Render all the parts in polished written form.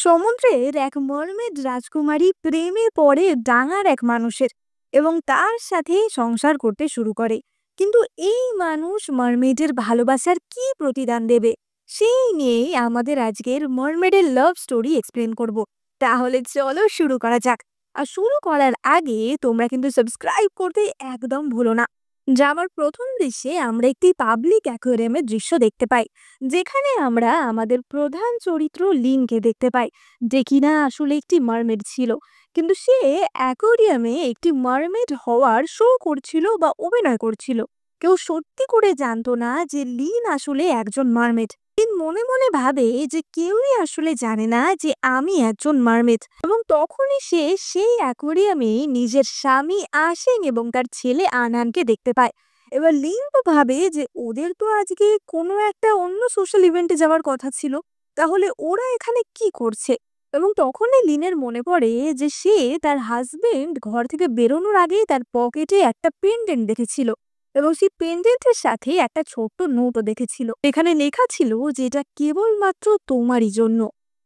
সমুদ্রের এক মর্মেড রাজকুমারী প্রেমে পড়ে ডাঙার এক মানুষের এবং তার সাথে সংসার করতে শুরু করে। কিন্তু এই মানুষ মারমেডের ভালোবাসার কি প্রতিদান দেবে সেই নিয়েই আমাদের আজকের মারমেডের লাভ স্টোরি এক্সপ্লেন করব। তাহলে চলো শুরু করা যাক। আর শুরু করার আগে তোমরা কিন্তু সাবস্ক্রাইব করতে একদম ভুলো না। যাওয়ার প্রথম দৃশ্যে আমরা একটি পাবলিক অ্যাকোয়ারিয়ামের দৃশ্য দেখতে পাই, যেখানে আমরা আমাদের প্রধান চরিত্র লিনকে দেখতে পাই, যে কিনা আসলে একটি মারমেড ছিল। কিন্তু সে অ্যাকোয়ারিয়ামে একটি মারমেড হওয়ার শো করছিল বা অভিনয় করছিল। কেউ সত্যি করে জানতো না যে লিন আসলে একজন মারমেড। লিন মনে মনে ভাবে যে কেউই আসলে জানে না যে আমি একজন মারমেড, এবং তখনই সে সেই অ্যাকোয়ারিয়ামে নিজের স্বামী আশেং এবং তার ছেলে আনানকে দেখতে পায়। এবার লিন তো ভাবে যে ওদের তো আজকে কোনো একটা অন্য সোশ্যাল ইভেন্টে যাওয়ার কথা ছিল, তাহলে ওরা এখানে কি করছে। এবং তখনই লিনের মনে পড়ে যে সে তার হাজবেন্ড ঘর থেকে বেরোনোর আগেই তার পকেটে একটা পেন্ডেন্ট দেখেছিল, এবং সেই পেন্ডেন্টের সাথে একটা ছোট্ট নোটও দেখেছিল। এখানে লেখা ছিল যে এটা কেবলমাত্র তোমারই জন্য।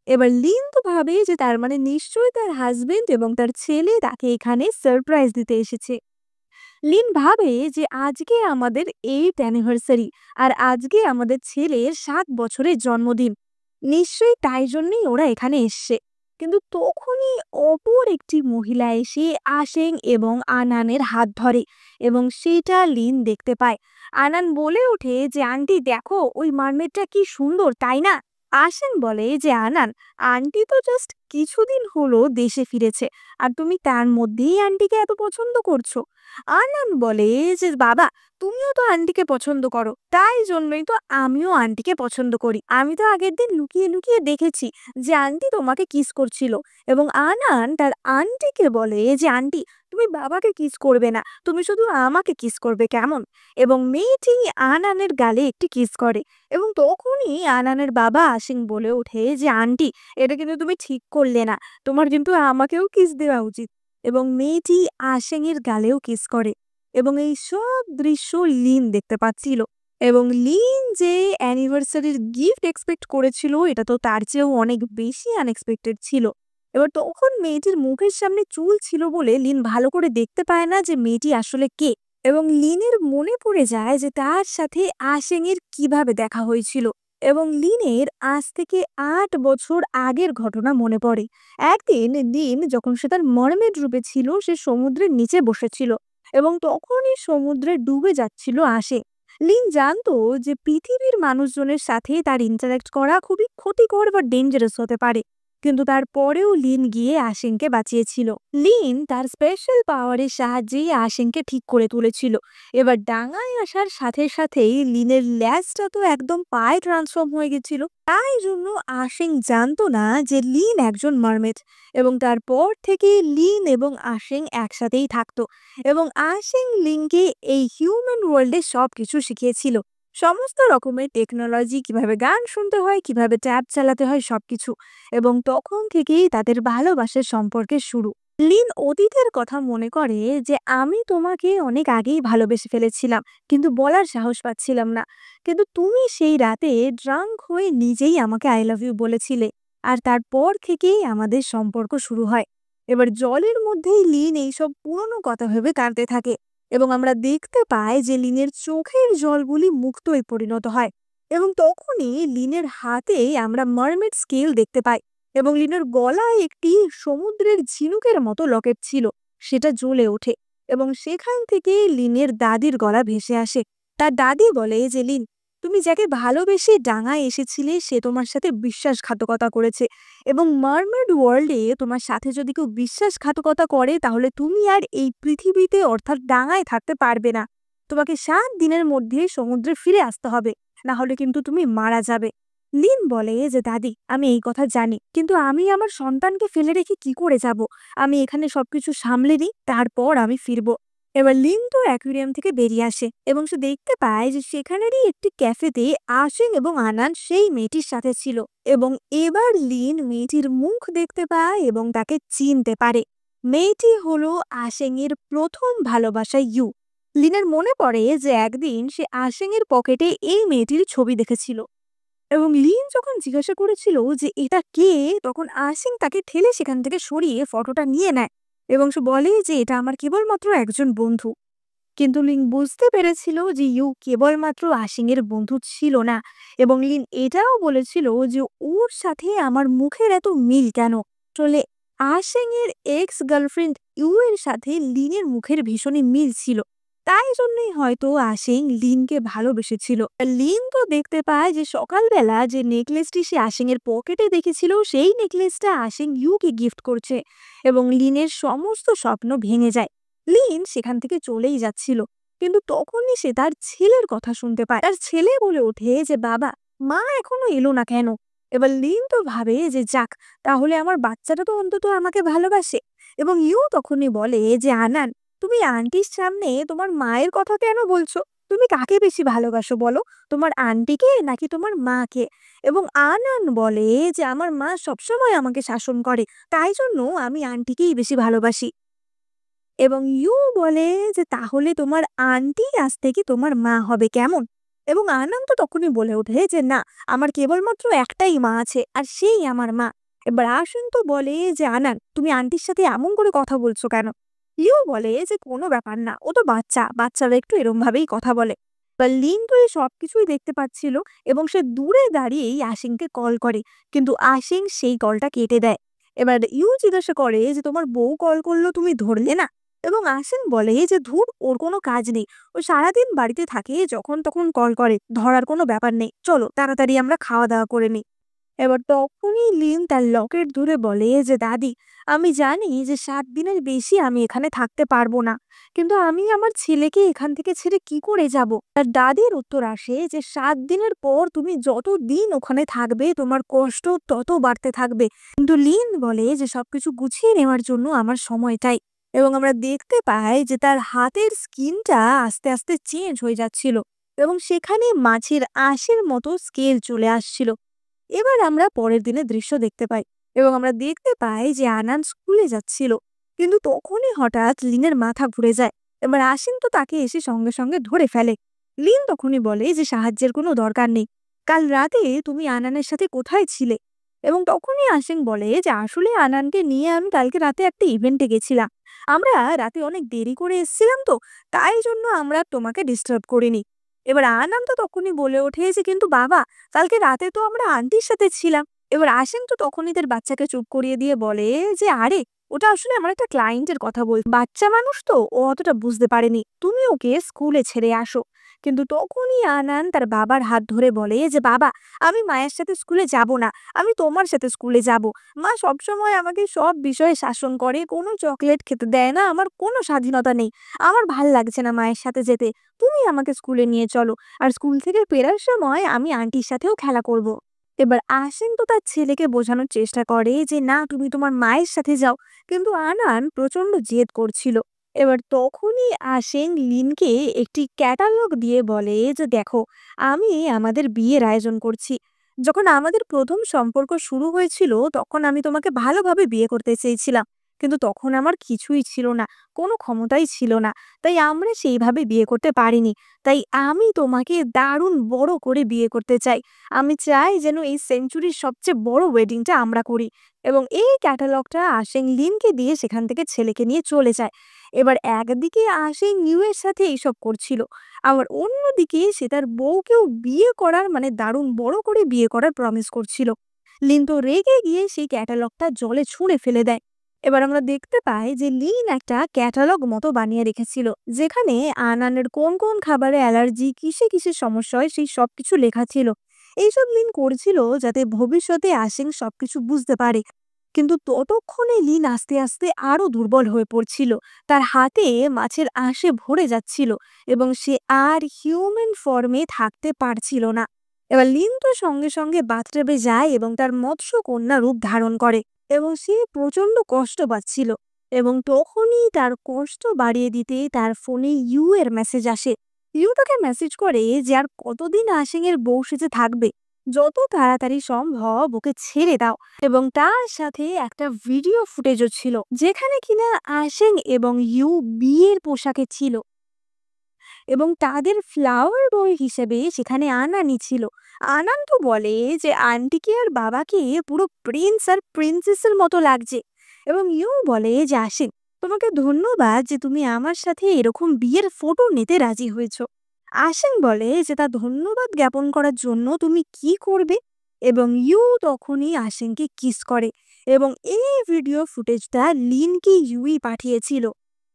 এবার লিন তো ভাবে যে তার মানে নিশ্চয়ই তার হাজবেন্ড এবং তার ছেলে তাকে এখানে সারপ্রাইজ দিতে এসেছে। লিন ভাবে যে আজকে আমাদের 8th অ্যানিভার্সারি, আর আজকে আমাদের ছেলের 7 বছরের জন্মদিন। নিশ্চয়ই তাই জন্যই ওরা এখানে এসছে। কিন্তু তখনই অপর একটি মহিলা এসে আশেং এবং আনানের হাত ধরে, এবং সেটা লিন দেখতে পায়। আনান বলে ওঠে যে আন্টি দেখো, ওই মারমেডটা কি সুন্দর তাই না। আশেং বলে যে আনান, আন্টি তো জাস্ট কিছুদিন হলো দেশে ফিরেছে, আর তুমি তার মধ্যেই আন্টিকে এত পছন্দ করছো। আনান বলে যে বাবা, তুমিও তো আন্টিকে পছন্দ করো, তাই জন্যই তো আমিও আন্টিকে পছন্দ করি। আমি তো আগের দিন লুকিয়ে লুকিয়ে দেখেছি যে আন্টি তোমাকে কিস করছিল। এবং আনান তার আন্টিকে বলে যে আন্টি, তুমি বাবাকে কিস করবে না, তুমি শুধু আমাকে কিস করবে কেমন। এবং মেয়েটি আনানের গালে একটি কিস করে, এবং তখনই আনানের বাবা আসিং বলে ওঠে যে আন্টি, এটা কিন্তু তুমি ঠিক করলে না, তোমার কিন্তু আমাকেও কিস দেওয়া উচিত। এবং মেয়েটি আশেং এর গালেও কিস করে, এবং এই সব দৃশ্য লিন দেখতে পাচ্ছিল। এবং লিন যে অ্যানিভার্সারির গিফট এক্সপেক্ট করেছিল, এটা তো তার চেয়েও অনেক বেশি আনএক্সপেক্টেড ছিল। এবার তখন মেয়েটির মুখের সামনে চুল ছিল বলে লিন ভালো করে দেখতে পায় না যে মেয়েটি আসলে কে। এবং লিনের মনে পড়ে যায় যে তার সাথে আশেং এর কিভাবে দেখা হয়েছিল, এবং লিনের আজ থেকে 8 বছর আগের ঘটনা মনে পড়ে। একদিন লিন যখন সে তার মারমেড রূপে ছিল, সে সমুদ্রের নিচে বসেছিল, এবং তখনই সমুদ্রে ডুবে যাচ্ছিল আসে। লিন জানতো যে পৃথিবীর মানুষজনের সাথে তার ইন্টারাক্ট করা খুবই ক্ষতিকর বা ডেঞ্জারাস হতে পারে, কিন্তু তারপরেও লিন গিয়ে আশেংকে বাঁচিয়েছিল। লিন তার স্পেশাল পাওয়ারের সাহায্যে আশেংকে ঠিক করে তুলেছিল। এবার ডাঙায় আসার সাথে সাথেই লিনের ল্যাজটা তো একদম পায়ে ট্রান্সফর্ম হয়ে গেছিল। তাই জন্য আশেং জানতো না যে লিন একজন মারমেড, এবং তারপর থেকে লিন এবং আশেং একসাথেই থাকতো। এবং আশেং লিনকে এই হিউম্যান ওয়ার্ল্ডে সবকিছু শিখিয়েছিল, সমস্ত রকমের টেকনোলজি, কিভাবে গান শুনতে হয়, কিভাবে ট্যাব চালাতে হয়, সবকিছু। এবং তখন থেকেই তাদের ভালোবাসার সম্পর্কের শুরু। লিন অতীতের কথা মনে করে যে আমি তোমাকে অনেক আগেই ভালোবেসে ফেলেছিলাম, কিন্তু বলার সাহস পাচ্ছিলাম না। কিন্তু তুমি সেই রাতে ড্রাঙ্ক হয়ে নিজেই আমাকে আই লাভ ইউ বলেছিলে, আর তারপর থেকেই আমাদের সম্পর্ক শুরু হয়। এবার জলের মধ্যেই লিন এইসব পুরনো কথা ভেবে কাঁদতে থাকে, এবং আমরা দেখতে পাই যে লিনের চোখের জলগুলি মুক্তোয় পরিণত হয়। এবং তখনই লিনের হাতে আমরা মারমেড স্কেল দেখতে পাই, এবং লিনের গলায় একটি সমুদ্রের ঝিনুকের মতো লকেট ছিল, সেটা জ্বলে ওঠে। এবং সেখান থেকে লিনের দাদির গলা ভেসে আসে। তার দাদি বলে যে লিন, তুমি যাকে ভালোবেসে ডাঙায় এসেছিলে সে তোমার সাথে বিশ্বাসঘাতকতা করেছে, এবং মারমেড ওয়ার্ল্ডে তোমার সাথে যদি কেউ বিশ্বাসঘাতকতা করে তাহলে তুমি আর এই পৃথিবীতে অর্থাৎ ডাঙায় থাকতে পারবে না। তোমাকে 7 দিনের মধ্যে সমুদ্রে ফিরে আসতে হবে, না হলে কিন্তু তুমি মারা যাবে। লিন বলে যে দাদি, আমি এই কথা জানি, কিন্তু আমি আমার সন্তানকে ফেলে রেখে কি করে যাব। আমি এখানে সবকিছু সামলে নিই, তারপর আমি ফিরবো। এবার লিন তো অ্যাকুয়ারিয়াম থেকে বেরিয়ে আসে, এবং সে দেখতে পায় যে সেখানেরই একটি ক্যাফেতে আশেং এবং আনান সেই মেয়েটির সাথে ছিল। এবং এবার লিন মেয়েটির মুখ দেখতে পায় এবং তাকে চিনতে পারে। মেয়েটি হলো আশেং এর প্রথম ভালোবাসা ইউ। লিনের মনে পড়ে যে একদিন সে আশেং এর পকেটে এই মেয়েটির ছবি দেখেছিল, এবং লিন যখন জিজ্ঞাসা করেছিল যে এটা কে, তখন আসিং তাকে ঠেলে সেখান থেকে সরিয়ে ফটোটা নিয়ে নেয় এবং সে বলে যে এটা আমার কেবলমাত্র একজন বন্ধু। কিন্তু লিন বুঝতে পেরেছিল যে ইউ কেবলমাত্র আসিং এর বন্ধু ছিল না, এবং লিন এটাও বলেছিল যে ওর সাথে আমার মুখের এত মিল কেন। আসলে আসিং এর এক্স গার্লফ্রেন্ড ইউ এর সাথে লিনের মুখের ভীষণই মিল ছিল, তাই জন্যই হয়তো আসিং লিনকে ভালোবেসেছিল। লিন তো দেখতে পায় যে সকালবেলা যে নেকলেসটি সে আসিং এর পকেটে দেখেছিল সেই নেকলেসটা আসিং ইউকে গিফট করছে, এবং লিনের সমস্ত স্বপ্ন ভেঙে যায়। লিন সেখান থেকে চলেই যাচ্ছিল, কিন্তু তখনই সে তার ছেলের কথা শুনতে পায়। তার ছেলে বলে ওঠে যে বাবা, মা এখনো এলো না কেন? এবার লিন তো ভাবে যে যাক, তাহলে আমার বাচ্চাটা তো অন্তত আমাকে ভালোবাসে। এবং ইউ তখনই বলে যে আনান, তুমি আন্টির সামনে তোমার মায়ের কথা কেন বলছো? তুমি কাকে বেশি ভালোবাসো বলো, তোমার আন্টিকে নাকি তোমার মাকে? এবং আনান বলে যে আমার মা সবসময় আমাকে শাসন করে, তাই জন্য আমি আন্টিকেই বেশি ভালোবাসি। এবং ইউ বলে যে তাহলে তোমার আন্টি আজ থেকে তোমার মা হবে কেমন? এবং আনন্দ তখনই বলে ওঠে যে না, আমার কেবলমাত্র একটাই মা আছে আর সেই আমার মা। এবার আসেন তো বলে যে আনান, তুমি আন্টির সাথে এমন করে কথা বলছো কেন? ইউ বলে যে কোনো ব্যাপার না, ও তো বাচ্চা, বাচ্চারা একটু এরম ভাবেই কথা বলে। বা লিন তো এই সবকিছুই দেখতে পাচ্ছিল, এবং সে দূরে দাঁড়িয়েই আশিংকে কল করে, কিন্তু আশিং সেই কলটা কেটে দেয়। এবার ইউ জিজ্ঞাসা করে যে তোমার বউ কল করলো, তুমি ধরলে না? এবং আসিন বলে যে ধুর, ওর কোনো কাজ নেই, ও সারাদিন বাড়িতে থাকে, যখন তখন কল করে, ধরার কোনো ব্যাপার নেই, চলো তাড়াতাড়ি আমরা খাওয়া দাওয়া করে নিই। এবার তখনই লিন তার লকেট ধরে বলে যে দাদি, আমি জানি যে 7 দিনের বেশি আমি এখানে থাকতে পারবো না, কিন্তু আমি আমার ছেলেকে এখান থেকে ছেড়ে কি করে যাব? তার দাদির উত্তর আসে যে 7 দিনের পর তুমি যত দিন ওখানে থাকবে তোমার কষ্ট তত বাড়তে থাকবে। কিন্তু লিন বলে যে সবকিছু গুছিয়ে নেওয়ার জন্য আমার সময় চাই। এবং আমরা দেখতে পাই যে তার হাতের স্কিনটা আস্তে আস্তে চেঞ্জ হয়ে যাচ্ছিল, এবং সেখানে মাছের আঁশের মতো স্কেল চলে আসছিল। এবার আমরা পরের দিনের দৃশ্য দেখতে পাই, এবং আমরা দেখতে পাই যে আনান স্কুলে যাচ্ছিল, কিন্তু তখনই হঠাৎ লিনের মাথা ঘুরে যায়। এবার আসিন তো তাকে এসে সঙ্গে সঙ্গে ধরে ফেলে। লিন তখনই বলে যে সাহায্যের কোনো দরকার নেই, কাল রাতে তুমি আনানের সাথে কোথায় ছিলে? এবং তখনই আসিন বলে যে আসলে আনানকে নিয়ে আমি কালকে রাতে একটা ইভেন্টে গেছিলাম, আমরা রাতে অনেক দেরি করে এসেছিলাম তো, তাই জন্য আমরা তোমাকে ডিস্টার্ব করিনি। এবার আনান তো তখনই বলে ওঠে যে কিন্তু বাবা, কালকে রাতে তো আমরা আন্টির সাথে ছিলাম। এবার আসেন তো তখনই তার বাচ্চাকে চুপ করিয়ে দিয়ে বলে যে আরে, ওটা আসলে আমার একটা ক্লায়েন্টের কথা বল, বাচ্চা মানুষ তো, ও অতটা বুঝতে পারেনি, তুমি ওকে স্কুলে ছেড়ে আসো। কিন্তু তখনই আনান তার বাবার হাত ধরে বলে যে বাবা, আমি মায়ের সাথে স্কুলে যাব না, আমি তোমার সাথে স্কুলে যাব। মা সবসময় আমাকে সব বিষয়ে শাসন করে, কোনো চকলেট খেতে দেয় না, আমার কোনো স্বাধীনতা নেই, আমার ভাল লাগছে না মায়ের সাথে যেতে, তুমি আমাকে স্কুলে নিয়ে চলো, আর স্কুল থেকে ফেরার সময় আমি আন্টির সাথেও খেলা করব। এবার আসেন তো তার ছেলেকে বোঝানোর চেষ্টা করে যে না, তুমি তোমার মায়ের সাথে যাও, কিন্তু আনান প্রচন্ড জেদ করছিল। এবার তখনই আসেন লিনকে একটি ক্যাটালগ দিয়ে বলে যে দেখো, আমি আমাদের বিয়ের আয়োজন করছি। যখন আমাদের প্রথম সম্পর্ক শুরু হয়েছিল তখন আমি তোমাকে ভালোভাবে বিয়ে করতে চেয়েছিলাম, কিন্তু তখন আমার কিছুই ছিল না, কোনো ক্ষমতাই ছিল না, তাই আমরা সেইভাবে বিয়ে করতে পারিনি। তাই আমি তোমাকে দারুণ বড় করে বিয়ে করতে চাই, আমি চাই যেন এই সেঞ্চুরির সবচেয়ে বড় ওয়েডিংটা আমরা করি। এবং এই ক্যাটালগটা আশেং লিনকে দিয়ে সেখান থেকে ছেলেকে নিয়ে চলে যায়। এবার একদিকে আশেং নিউ এর সাথে এইসব করছিল, আবার অন্যদিকে সে তার বউকেও বিয়ে করার, মানে দারুণ বড় করে বিয়ে করার প্রমিস করছিল। লিন তো রেগে গিয়ে সেই ক্যাটালগটা জলে ছুঁড়ে ফেলে দেয়। এবার আমরা দেখতে পাই যে লিন একটা ক্যাটালগ মতো বানিয়ে রেখেছিল, যেখানে আনানের কোন কোন খাবারে অ্যালার্জি, কিসে কিসে সমস্যা হয় সেই সবকিছু লেখা ছিল। এইসব লিন করছিল যাতে ভবিষ্যতে আসিং সবকিছু বুঝতে পারে। কিন্তু ততক্ষণে লিন আস্তে আস্তে আরো দুর্বল হয়ে পড়ছিল, তার হাতে মাছের আঁশে ভরে যাচ্ছিল, এবং সে আর হিউম্যান ফর্মে থাকতে পারছিল না। এবার লিন তো সঙ্গে সঙ্গে বাথটাবে যায় এবং তার মৎস্য কন্যা রূপ ধারণ করে, এবং সে প্রচন্ড কষ্ট পাচ্ছিল। এবং তখনই তার কষ্ট বাড়িয়ে দিতে তার ফোনে ইউ এর মেসেজ আসে। ইউ তাকে মেসেজ করে যে আর কতদিন আশিং এর বউ সেজে থাকবে, যত তাড়াতাড়ি সম্ভব ওকে ছেড়ে দাও। এবং তার সাথে একটা ভিডিও ফুটেজও ছিল, যেখানে কিনা আশিং এবং ইউ বিয়ের পোশাকে ছিল, এবং তাদের ফ্লাওয়ার বয় হিসেবে সেখানে আনানি ছিল। আনন্দ বলে যে আন্টিকে আর বাবাকে পুরো প্রিন্স আর প্রিন্সেসের মতো লাগছে। এবং ইউ বলে যে আশিক, তোমাকে ধন্যবাদ যে তুমি আমার সাথে এরকম বিয়ের ফটো নিতে রাজি হয়েছো। আশিক বলে যে তা ধন্যবাদ জ্ঞাপন করার জন্য তুমি কি করবে। এবং ইউ তখনই আশিককে কিস করে। এবং এই ভিডিও ফুটেজটা লিনকে ইউই পাঠিয়েছিল।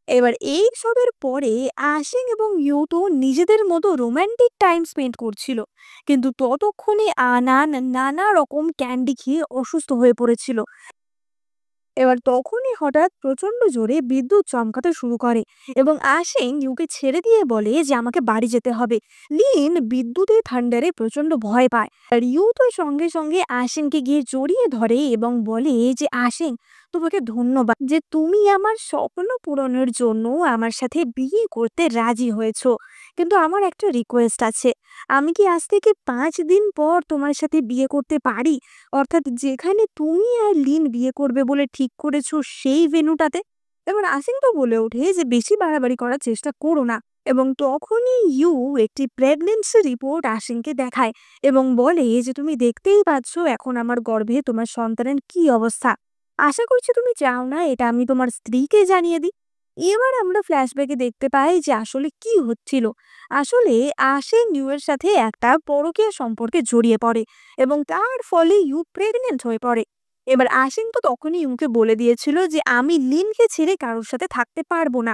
এবার এই সবের পরে আশিক এবং ইউ তো নিজেদের মতো রোমান্টিক টাইম স্পেন্ড করছিল, কিন্তু ততক্ষণে আনান নানা রকম ক্যান্ডি খেয়ে অসুস্থ হয়ে পড়েছিল। এবার তখনই হঠাৎ প্রচন্ড জোরে বিদ্যুৎ চমকাতে শুরু করে এবং আশিং ইউকে ছেড়ে দিয়ে বলে যে আমাকে বাড়ি যেতে হবে। লিন বিদ্যুতের থান্ডারে প্রচন্ড ভয় পায়, আর ইউ তো সঙ্গে সঙ্গে আশিংকে গিয়ে জড়িয়ে ধরে এবং বলে যে আশিং, তোমাকে ধন্যবাদ যে তুমি আমার স্বপ্ন পূরণের জন্য আমার সাথে বিয়ে করতে রাজি হয়েছো। কিন্তু আমার একটা রিকোয়েস্ট আছে, আমি কি আজ থেকে 5 দিন পর তোমার সাথে বিয়ে করতে পারি? অর্থাৎ যেখানে তুমি আর লিন বিয়ে করবে বলে ঠিক করেছো সেই ভেন্যুটাতে। এবার আসিং তো বলে ওঠে যে বেশি বাড়াবাড়ি করার চেষ্টা করো না। এবং তখনই ইউ একটি প্রেগনেন্সি রিপোর্ট আশিংকে দেখায় এবং বলে যে তুমি দেখতেই পাচ্ছ এখন আমার গর্ভে তোমার সন্তানের কি অবস্থা। আশা করছি তুমি চাও না এটা আমি তোমার স্ত্রীকে জানিয়ে দিই। এবার আমরা ফ্ল্যাশব্যাকে দেখতে পাই যে আসলে কি হচ্ছিল। আসলে আশিং ইউয়ের সাথে একটা পরকীয়া সম্পর্কে জড়িয়ে পড়ে এবং তার ফলে ইউ প্রেগনেন্ট হয়ে পড়ে। এবার আশিং তো তখনই ইউকে বলে দিয়েছিল যে আমি লিনকে ছেড়ে কারোর সাথে থাকতে পারবো না।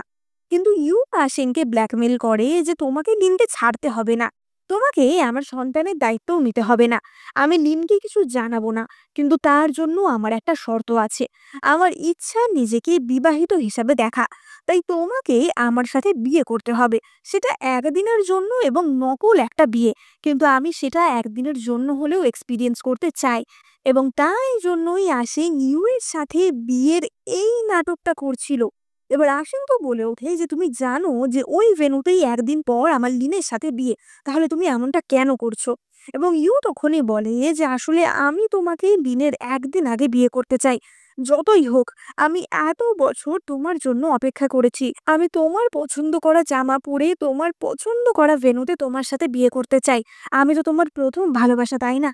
কিন্তু ইউ আশিংকে ব্ল্যাকমেল করে যে তোমাকে লিনকে ছাড়তে হবে না, তোমাকে আমার সন্তানের দায়িত্বও নিতে হবে না, আমি লিনকে কিছু জানাবো না, কিন্তু তার জন্য আমার একটা শর্ত আছে। আমার ইচ্ছা নিজেকে বিবাহিত হিসাবে দেখা, তাই তোমাকে আমার সাথে বিয়ে করতে হবে। সেটা একদিনের জন্য এবং নকল একটা বিয়ে, কিন্তু আমি সেটা একদিনের জন্য হলেও এক্সপিরিয়েন্স করতে চাই। এবং তাই জন্যই আশিং ইউ এর সাথে বিয়ের এই নাটকটা করছিল। এবার আশিং তো বলে ওঠে যে তুমি জানো যে ওই ভেন্যুতেই একদিন পর আমার লিনের সাথে বিয়ে, তাহলে তুমি এমনটা কেন করছো? এবং ইউ তখনই বলে যে আসলে আমি তোমাকে লিনের একদিন আগে বিয়ে করতে চাই। যতই হোক, আমি এত বছর তোমার জন্য অপেক্ষা করেছি, আমি তোমার পছন্দ করা জামা পরে তোমার পছন্দ করা ভেন্যুতে তোমার সাথে বিয়ে করতে চাই। আমি তো তোমার প্রথম ভালোবাসা, তাই না?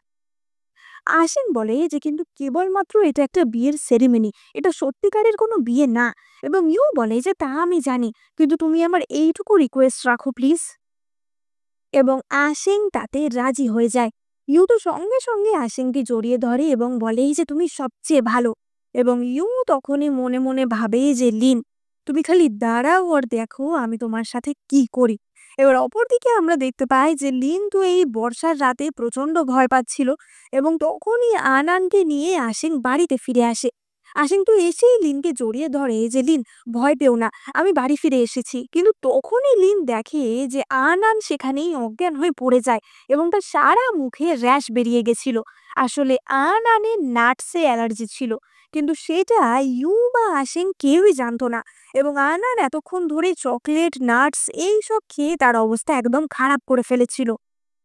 আশিন বলে যে কিন্তু কেবলমাত্র এটা একটা বিয়ের সেরিমনি, এটা সত্যিকারের কোনো বিয়ে না। এবং ইউ বলে যে তা আমি জানি, কিন্তু তুমি আমার এইটুকু রিকোয়েস্ট রাখো প্লিজ। এবং আশিং তাতে রাজি হয়ে যায়। ইউ তো সঙ্গে সঙ্গে আশিংকে জড়িয়ে ধরে এবং বলেই যে তুমি সবচেয়ে ভালো। এবং ইউ তখনই মনে মনে ভাবে যে লিন, তুমি খালি দাঁড়াও আর দেখো আমি তোমার সাথে কি করি। এবার অপরদিকে আমরা দেখতে পাই যে লিন তো এই বর্ষার রাতে প্রচন্ড ভয় পাচ্ছিল এবং তখনই আনানকে নিয়ে আশিং বাড়িতে ফিরে আসে। আশিং তো এসেই লিনকে জড়িয়ে ধরে যে লিন, ভয় পেও না, আমি বাড়ি ফিরে এসেছি। কিন্তু তখনই লিন দেখে যে আনান সেখানেই অজ্ঞান হয়ে পড়ে যায় এবং তার সারা মুখে র্যাশ বেরিয়ে গেছিল। আসলে আনানের নাটসে অ্যালার্জি ছিল, কিন্তু সেটা ইউ বা আশিং কেউই জানতো না। এবং আনান এতক্ষণ ধরে চকলেট নাটস এইসব খেয়ে তার অবস্থা একদম খারাপ করে ফেলেছিল।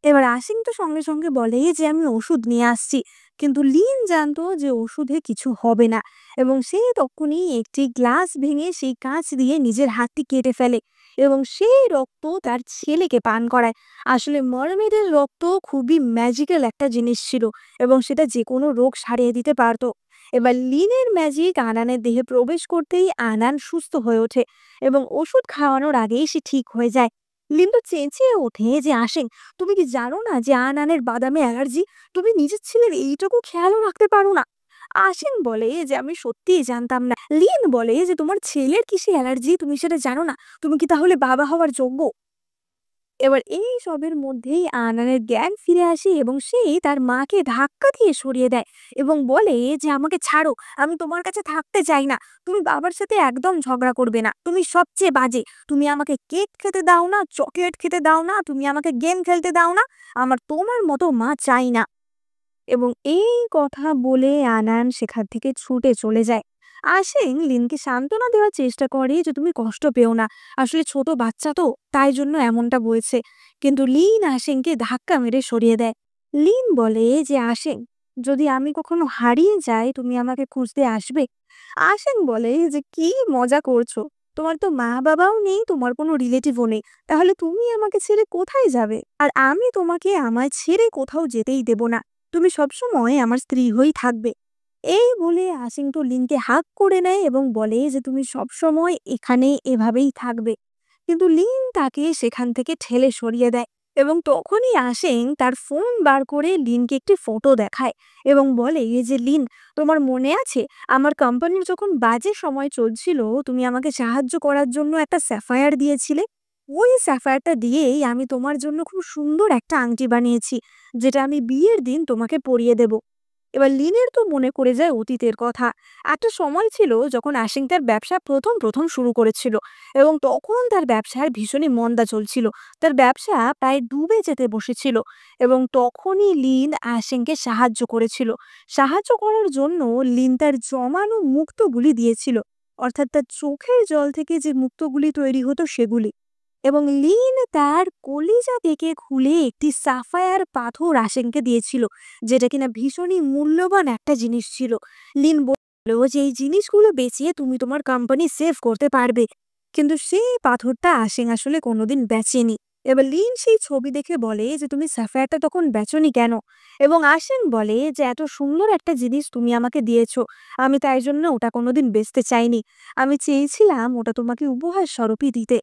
এবার আশিং তো সঙ্গে সঙ্গে বলে যে আমি ওষুধ নিয়ে আসছি, কিন্তু লিন জানতো যে ওষুধে কিছু হবে না এবং সে তখনই একটি গ্লাস ভেঙে সেই কাঁচ দিয়ে নিজের হাতটি কেটে ফেলে এবং সেই রক্ত তার ছেলেকে পান করায়। আসলে মারমেডের রক্ত খুবই ম্যাজিক্যাল একটা জিনিস ছিল এবং সেটা যে কোনো রোগ সারিয়ে দিতে পারতো। এবার লিনের ম্যাজিক আনানের দেহে প্রবেশ করতেই আনান সুস্থ হয়ে ওঠে এবং ওষুধ খাওয়ানোর আগেই সে ঠিক হয়ে যায়। লিন তো চেঁচিয়ে ওঠে যে আশিং, তুমি কি জানো না যে আনানের বাদামে অ্যালার্জি? তুমি নিজের ছেলের এইটুকু খেয়ালও রাখতে পারো না? আশিং বলে যে আমি সত্যিই জানতাম না। লিন বলে যে তোমার ছেলের কিসে অ্যালার্জি তুমি সেটা জানো না? তুমি কি তাহলে বাবা হওয়ার যোগ্য? এবার এই সবের মধ্যেই আনানের জ্ঞান ফিরে আসে এবং সে তার মাকে ধাক্কা দিয়ে সরিয়ে দেয় এবং বলে যে আমাকে ছাড়ো, আমি তোমার কাছে থাকতে চাই না। তুমি বাবার সাথে একদম ঝগড়া করবে না, তুমি সবচেয়ে বাজে। তুমি আমাকে কেক খেতে দাও না, চকলেট খেতে দাও না, তুমি আমাকে গেম খেলতে দাও না, আমার তোমার মতো মা চাই না। এবং এই কথা বলে আনান সেখান থেকে ছুটে চলে যায়। আশিং লিনকে সান্ত্বনা দেওয়ার চেষ্টা করে যে তুমি কষ্ট পেও না, আসলে ছোট বাচ্চা তো, তাই জন্য এমনটা বলছে। কিন্তু লিন আশিংকে ধাক্কা মেরে সরিয়ে দেয়। লিন বলে যে আশিং, যদি আমি কখনো হারিয়ে যাই তুমি আমাকে খুঁজতে আসবে? আশিং বলে যে কি মজা করছো, তোমার তো মা-বাবাও নেই, তোমার কোনো রিলেটিভও নেই। তাহলে তুমি আমাকে ছেড়ে কোথায় যাবে? আর আমি তোমাকে আমায় ছেড়ে কোথাও যেতেই দেব না। তুমি সবসময় আমার স্ত্রী হয়েই থাকবে।" এই বলে আসিং তো লিনকে হাগ করে নেয় এবং বলে যে, "তুমি সবসময় এখানে এভাবেই থাকবে।" কিন্তু লিন তাকে সেখান থেকে ঠেলে সরিয়ে দেয় এবং তখনই আসেন তার ফোন বার করে লিনকে একটি ফটো দেখায় এবং বলে যে, "লিন, তোমার মনে আছে আমার কোম্পানির যখন বাজে সময় চলছিল তুমি আমাকে সাহায্য করার জন্য একটা স্যাফায়ার দিয়েছিলে? ওই স্যাফায়ারটা দিয়েই আমি তোমার জন্য খুব সুন্দর একটা আংটি বানিয়েছি, যেটা আমি বিয়ের দিন তোমাকে পরিয়ে দেব।" এবার লিনের তো মনে পড়ে যায় অতীতের কথা। একটা সময় ছিল যখন আশিং তার ব্যবসা প্রথম শুরু করেছিল এবং তখন তার ব্যবসার ভীষণই মন্দা চলছিল। তার ব্যবসা প্রায় ডুবে যেতে বসেছিল এবং তখনই লিন আশিংকে সাহায্য করেছিল। সাহায্য করার জন্য লিন তার জমানো মুক্তগুলি দিয়েছিল। অর্থাৎ তার চোখের জল থেকে যে মুক্তগুলি তৈরি হতো সেগুলি। এবং লিন তার কলিজা থেকে খুলে একটি সাফায়ার পাথর আশিংকে দিয়েছিল, যেটা কিনা ভীষণই মূল্যবান একটা জিনিস ছিল। লিন বলল যে এই জিনিসগুলো বেচিয়ে তুমি তোমার কোম্পানি সেভ করতে পারবে। কিন্তু সেই পাথরটা আশিং আসলে কোনোদিন বেচেনি। এবার লিন সেই ছবি দেখে বলে যে, "তুমি সাফায়ারটা তখন বেচনি কেন?" এবং আশিং বলে যে, "এত সুন্দর একটা জিনিস তুমি আমাকে দিয়েছো, আমি তাই জন্য ওটা কোনোদিন বেচতে চাইনি। আমি চেয়েছিলাম ওটা তোমাকে উপহার স্বরূপই দিতে।"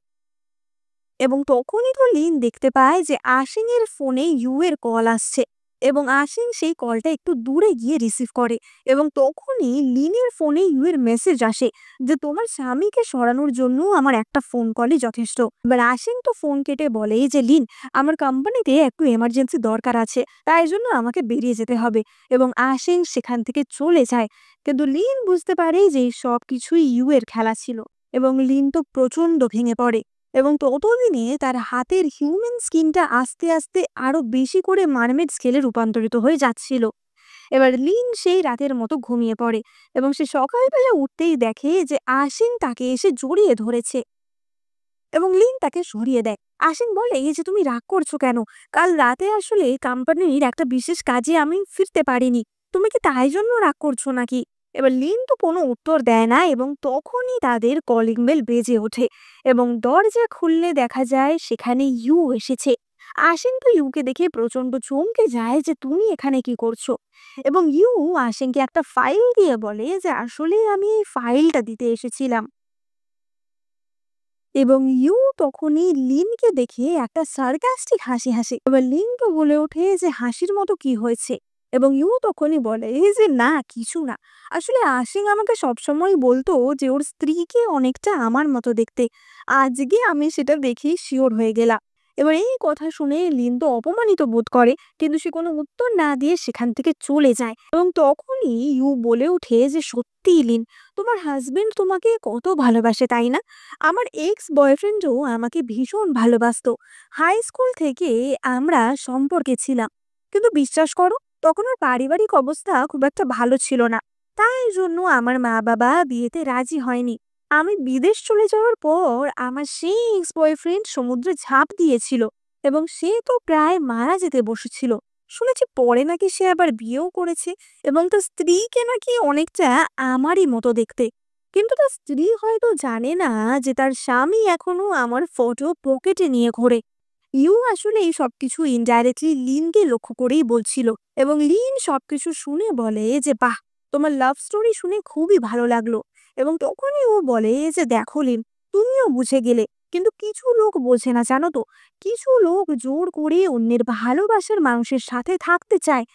এবং তখনই তো লিন দেখতে পায় যে আশিং এর ফোনে ইউ এর কল আসছে এবং আশিং সেই কলটা একটু দূরে গিয়ে রিসিভ করে এবং তখনই লিনের ফোনে ইউ এর মেসেজ আসে যে, "তোমার স্বামীকে সরানোর জন্য আমার একটা ফোন কলই যথেষ্ট।" এবার আশিং তো ফোন কেটে বলে যে, "লিন, আমার কোম্পানিতে একটু এমার্জেন্সি দরকার আছে, তাই জন্য আমাকে বেরিয়ে যেতে হবে।" এবং আশিং সেখান থেকে চলে যায়। কিন্তু লিন বুঝতে পারে যে এই সব কিছুই ইউ এর খেলা ছিল এবং লিন তো প্রচন্ড ভেঙে পড়ে এবং ততদিনে তার হাতের হিউম্যান স্কিনটা আস্তে আস্তে আরো বেশি করে মার্মেড স্কেলে রূপান্তরিত হয়ে যাচ্ছিল। এবার লিন সেই রাতের মতো ঘুমিয়ে পড়ে এবং সে সকালবেলা উঠতেই দেখে যে আশিং তাকে এসে জড়িয়ে ধরেছে এবং লিন তাকে সরিয়ে দেয়। আশিং বলে যে, "তুমি রাগ করছো কেন? কাল রাতে আসলে কোম্পানির একটা বিশেষ কাজে আমি ফিরতে পারিনি। তুমি কি তাই জন্য রাগ করছো নাকি?" এবার লিন তো কোনো উত্তর দেয় না এবং তখনই তাদের কলিং বেল বেজে ওঠে এবং দরজা খুললে দেখা যায় সেখানে ইউ এসেছে। আশিং তো ইউকে দেখে প্রচন্ড চমকে যায় যে, "তুমি এখানে কি করছো?" এবং ইউ আশিংকে একটা ফাইল দিয়ে বলে যে, "আসলে আমি এই ফাইলটা দিতে এসেছিলাম।" এবং ইউ তখনই লিনকে দেখে একটা সার্কাস্টিক হাসি হাসে। এবার লিন তো বলে ওঠে যে, "হাসির মতো কি হয়েছে?" এবং ইউ তখনই বলে যে, "না, কিছু না। আসলে আশিং আমাকে সবসময় বলতো যে ওর স্ত্রীকে অনেকটা আমার মতো দেখতে। আজকে আমি সেটা দেখেই শিওর হয়ে গেলাম।" এবার এই কথা শুনে লিন তো অপমানিত বোধ করে, কিন্তু সে কোনো উত্তর না দিয়ে সেখান থেকে চলে যায় এবং তখনই ইউ বলে ওঠে যে, "সত্যিই লিন, তোমার হাজবেন্ড তোমাকে কত ভালোবাসে, তাই না? আমার এক্স বয়ফ্রেন্ডও আমাকে ভীষণ ভালোবাসতো। হাই স্কুল থেকে আমরা সম্পর্কে ছিলাম। কিন্তু বিশ্বাস করো, তখন ওর পারিবারিক অবস্থা খুব একটা ভালো ছিল না। তাই জন্য আমার মা-বাবা বিয়েতে রাজি হয়নি। আমি বিদেশ চলে যাওয়ার পর আমার সেই এক্স বয়ফ্রেন্ড সমুদ্রে ঝাঁপ দিয়েছিল এবং সে তো প্রায় মারা যেতে বসেছিল। শুনেছি পরে নাকি সে আবার বিয়েও করেছে এবং তার স্ত্রীকে নাকি অনেকটা আমারই মতো দেখতে। কিন্তু তার স্ত্রী হয়তো জানে না যে তার স্বামী এখনো আমার ফটো পকেটে নিয়ে ঘোরে।" ইউ আসলে এই সবকিছু ইনডাইরেক্টলি লিনকে লক্ষ্য করেই বলছিল এবং লিন সবকিছু শুনে বলে যে, "বাহ, তোমার লাভ স্টোরি শুনে খুবই ভালো লাগলো।" এবং তখনই ও বলে যে, "দেখো লিন, তুমিও বুঝে গেলে, কিন্তু কিছু লোক বোঝে না, জানো তো? কিছু লোক জোর করে অন্যের ভালোবাসার মানুষের সাথে থাকতে চায়।"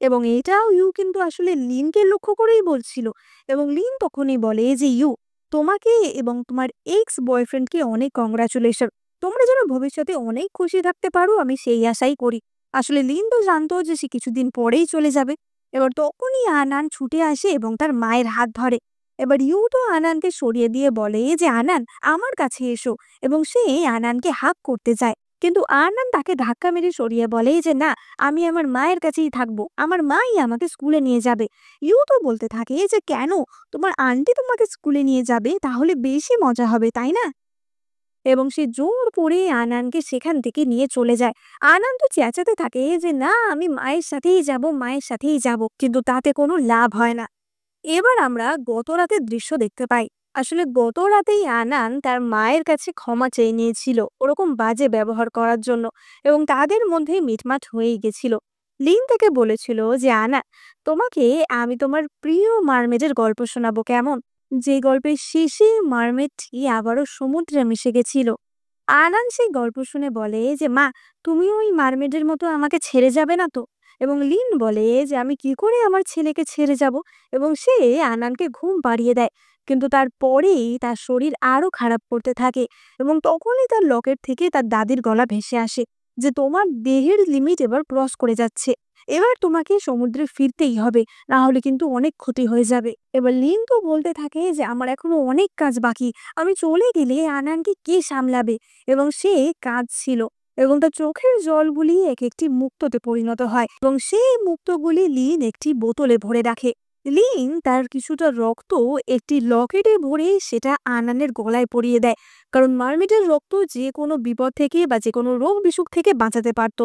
এবং এটাও ইউ কিন্তু আসলে লিনকে লক্ষ্য করেই বলছিল এবং লিন তখনই বলে যে, "ইউ, তোমাকে এবং তোমার এক্স বয়ফ্রেন্ডকে অনেক কংগ্রাচুলেশন। তোমরা যেন ভবিষ্যতে অনেক খুশি থাকতে পারো, আমি সেই আশাই করি।" আসলে লিন তো জানতো যে সে কিছুদিন পরেই চলে যাবে। এবার তখনই আনান ছুটে আসে এবং তার মায়ের হাত ধরে। এবার ইউ তো আনানকে সরিয়ে দিয়ে বলে যে, "আনান, আমার কাছে এসো।" এবং সে আনানকে হাক করতে যায়, কিন্তু আনান তাকে ধাক্কা মেরে সরিয়ে বলে যে, "না, আমি আমার মায়ের কাছেই থাকবো। আমার মাই আমাকে স্কুলে নিয়ে যাবে।" ইউ তো বলতে থাকে যে, "কেন? তোমার আন্টি তোমাকে স্কুলে নিয়ে যাবে, তাহলে বেশি মজা হবে, তাই না?" এবং সে জোর করে আনানকে সেখান থেকে নিয়ে চলে যায়। আনান তো চেঁচাতে থাকে যে, "না, আমি মায়ের সাথেই যাব, মায়ের সাথেই যাব।" কিন্তু তাতে কোনো লাভ হয় না। এবার আমরা গত রাতের দৃশ্য দেখতে পাই। আসলে গত রাতেই আনান তার মায়ের কাছে ক্ষমা চেয়ে নিয়েছিল ওরকম বাজে ব্যবহার করার জন্য, এবং তাদের মধ্যে মিটমাট হয়েই গেছিল। লিন তাকে বলেছিল যে আনান, তোমাকে আমি তোমার প্রিয় মারমেডের গল্প শোনাবো কেমন, যে গল্পের শেষে মারমেডটি আবারও সমুদ্রে মিশে গেছিল। আনান সেই গল্প শুনে বলে যে মা, তুমি ওই মারমেডের মতো আমাকে ছেড়ে যাবে না তো? এবং লিন বলে যে আমি কি করে আমার ছেলেকে ছেড়ে যাব, এবং সে আনানকে ঘুম পাড়িয়ে দেয়। কিন্তু তারপরেই তার শরীর আরো খারাপ করতে থাকে, এবং তখনই তার লকেট থেকে তার দাদির গলা ভেসে আসে যে তোমার দেহের লিমিট এবার ক্রস করে যাচ্ছে, এবার তোমাকে সমুদ্রে ফিরতেই হবে, না হলে কিন্তু অনেক ক্ষতি হয়ে যাবে। এবার লিন তো বলতে থাকে যে আমার এখনো অনেক কাজ বাকি, আমি চলে গেলে আনানকে কে সামলাবে। এবং সে কাঁদছিল, এবং তার চোখের জলগুলি এক একটি মুক্ততে পরিণত হয়, এবং সেই মুক্তগুলি লিন একটি বোতলে ভরে রাখে। লিন তার কিছুটা রক্ত একটি লকেটে ভরে সেটা আনানের গলায় পরিয়ে দেয়, কারণ মারমেডের রক্ত যে কোনো বিপদ থেকে বা যে কোনো রোগ বিসুখ থেকে বাঁচাতে পারত।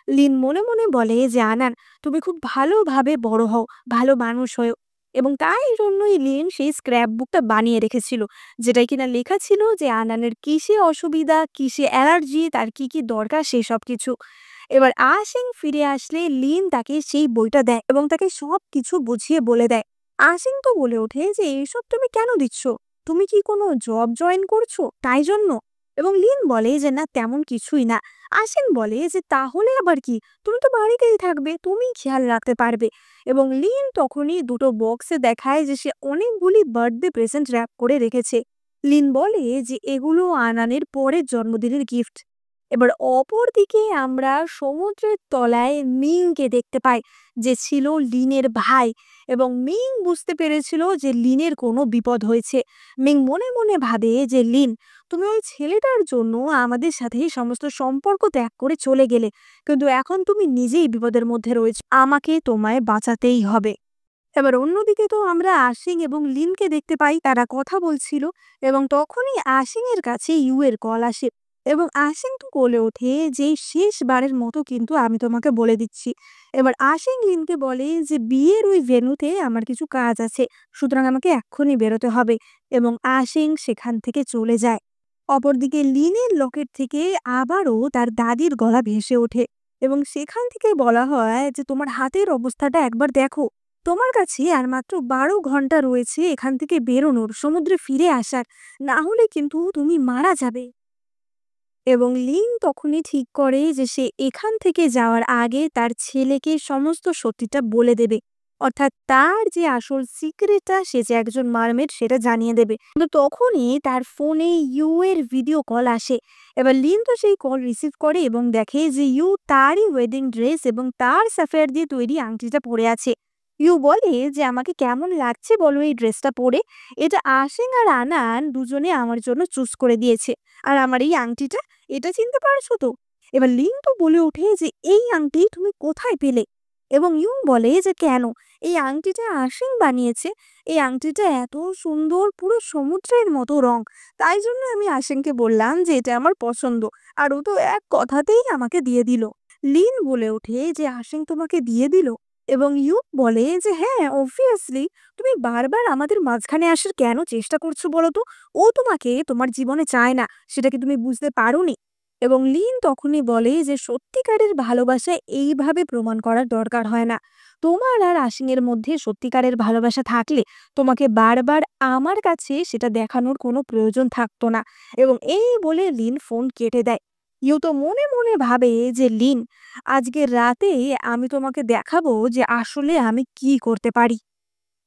লিন মনে মনে বলে যে আনান, তুমি খুব ভালোভাবে বড় হও, ভালো মানুষ হও। এবং তাই জন্যই লিন সেই স্ক্র্যাপ বুকটা বানিয়ে রেখেছিল, যেটাই কিনা লেখা ছিল যে আনানের কিসে অসুবিধা, কিসে অ্যালার্জি, তার কি কি দরকার, সেই সব কিছু। এবার আশিং ফিরে আসলে লিন তাকে সেই বইটা দেয় এবং তাকে সব কিছু বুঝিয়ে বলে দেয়। আশিং তো বলে ওঠে যে এইসব তুমি কেন দিচ্ছ, তুমি কি কোনো জব জয়েন করছো তাই জন্য? এবং লিন বলে যে না, তেমন কিছুই না। আশিং বলে যে তাহলে আবার কি, তুমি তো বাড়িতেই থাকবে, তুমি খেয়াল রাখতে পারবে। এবং লিন তখনই দুটো বক্সে দেখায় যে সে অনেকগুলি বার্থডে প্রেজেন্ট র্যাপ করে রেখেছে। লিন বলে যে এগুলো আনানের পরের জন্মদিনের গিফট। এবার অপরদিকে আমরা সমুদ্রের তলায় মিংকে দেখতে পাই, যে ছিল লিনের ভাই। এবং মিং বুঝতে পেরেছিল যে লিনের কোনো বিপদ হয়েছে। মিং মনে মনে ভাবে যে লিন, তুমি ওই ছেলেটার জন্য আমাদের সাথে সমস্ত সম্পর্ক ত্যাগ করে চলে গেলে, কিন্তু এখন তুমি নিজেই বিপদের মধ্যে রয়েছে, আমাকে তোমায় বাঁচাতেই হবে। এবার অন্যদিকে তো আমরা আশিং এবং লিনকে দেখতে পাই, তারা কথা বলছিল, এবং তখনই আশিং এর কাছে ইউ এর কল আসে। এবং আশিং তো বলে ওঠে যে শেষবারের মতো কিন্তু আমি তোমাকে বলে দিচ্ছি। এবার আশিং লিনকে বলে যে বিয়ের ওই ভেন্যুতে আমার কিছু কাজ আছে, সুতরাং আমাকে এক্ষুনি বেরোতে হবে। এবং আশিং সেখান থেকে চলে যায়। অপরদিকে লিনের লকেট থেকে আবারও তার দাদির গলা ভেসে ওঠে, এবং সেখান থেকে বলা হয় যে তোমার হাতের অবস্থাটা একবার দেখো, তোমার কাছে আর মাত্র 12 ঘন্টা রয়েছে এখান থেকে বেরোনোর, সমুদ্রে ফিরে আসার, না হলে কিন্তু তুমি মারা যাবে। এবং লিন তখনই ঠিক করে যে সে এখান থেকে যাওয়ার আগে তার ছেলেকে সমস্ত সত্যিটা বলে দেবে, অর্থাৎ তার যে আসল সিক্রেটটা, সে যে একজন মারমেড, সেটা জানিয়ে দেবে। কিন্তু তখনই তার ফোনে ইউ এর ভিডিও কল আসে। এবার লিন তো সেই কল রিসিভ করে এবং দেখে যে ইউ তারই ওয়েডিং ড্রেস এবং তার স্যাফায়ার দিয়ে তৈরি আংটিটা পরে আছে। ইউ বলে যে আমাকে কেমন লাগছে বলো এই ড্রেসটা পরে, এটা আশিং আর আনান দুজনে আমার জন্য চুজ করে দিয়েছে, আর আমার এই আংটিটা, এটা চিনতে পারছো তো? এবার লিন তো বলে ওঠে যে এই আংটি তুমি কোথায় পেলে? এবং ইউ বলে যে কেন, এই আংটিটা আশিং বানিয়েছে, এই আংটিটা এত সুন্দর, পুরো সমুদ্রের মতো রং, তাই জন্য আমি আশিংকে বললাম যে এটা আমার পছন্দ, আর ও তো এক কথাতেই আমাকে দিয়ে দিল। লিন বলে ওঠে যে আশিং তোমাকে দিয়ে দিল? এবং ইউ বলে যে হ্যাঁ, অবভিয়াসলি, তুমি বারবার আমাদের মাঝখানে আসার কেন চেষ্টা করছো বলো তো? ও তোমাকে তোমার জীবনে চায় না, সেটা কি তুমি বুঝতে পারোনি? এবং লিন তখনই বলে যে সত্যিকারের ভালোবাসা এইভাবে প্রমাণ করার দরকার হয় না। তোমার আর আশিং এর মধ্যে সত্যিকারের ভালোবাসা থাকলে তোমাকে বারবার আমার কাছে সেটা দেখানোর কোনো প্রয়োজন থাকতো না। এবং এই বলে লিন ফোন কেটে দেয়। ইউ তো মনে মনে ভাবে যে লিন, আজকের রাতে আমি তোমাকে দেখাবো যে আসলে আমি কি করতে পারি।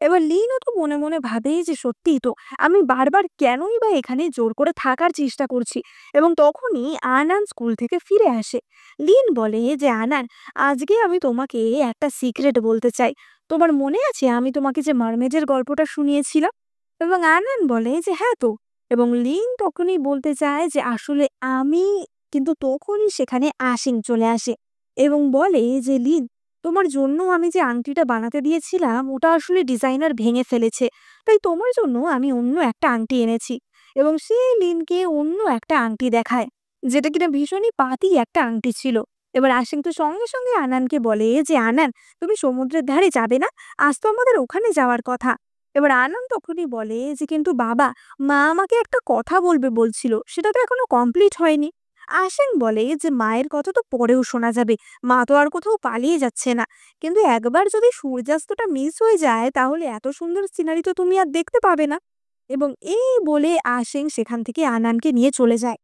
এবার লিনও তো মনে মনে ভাবে যে সত্যিই তো, আমি বারবার কেনই বা এখানে জোর করে থাকার চেষ্টা করছি। এবং তখনই আনান স্কুল থেকে ফিরে আসে। লিন বলে যে আনান, আজকে আমি তোমাকে একটা সিক্রেট বলতে চাই। তোমার মনে আছে আমি তোমাকে যে মারমেডের গল্পটা শুনিয়েছিলাম? এবং আনান বলে যে হ্যাঁ তো। এবং লিন তখনই বলতে চায় যে আসলে আমি, কিন্তু তখনই সেখানে আশিং চলে আসে এবং বলে যে লিন, তোমার জন্য আমি যে আংটিটা বানাতে দিয়েছিলাম ওটা আসলে ডিজাইনার ভেঙে ফেলেছে, তাই তোমার জন্য আমি অন্য একটা আংটি এনেছি। এবং সে লিনকে অন্য একটা আংটি দেখায়, যেটা কিনা ভীষণই পাতি একটা আংটি ছিল। এবার আশিং তো সঙ্গে সঙ্গে আনানকে বলে যে আনান, তুমি সমুদ্রের ধারে যাবে না, আজ তো আমাদের ওখানে যাওয়ার কথা। এবার আনন্দ তখনই বলে যে, কিন্তু বাবা, মা আমাকে একটা কথা বলবে বলছিল, সেটা তো এখনো কমপ্লিট হয়নি। আশিং বলে যে মায়ের কথা তো পরেও শোনা যাবে, মা তো আর কোথাও পালিয়ে যাচ্ছে না। কিন্তু একবার যদি সূর্যাস্তটা মিস হয়ে যায় তাহলে এত সুন্দর সিনারি তো তুমি আর দেখতে পাবে না। এবং এই বলে আশিং সেখান থেকে আনানকে নিয়ে চলে যায়।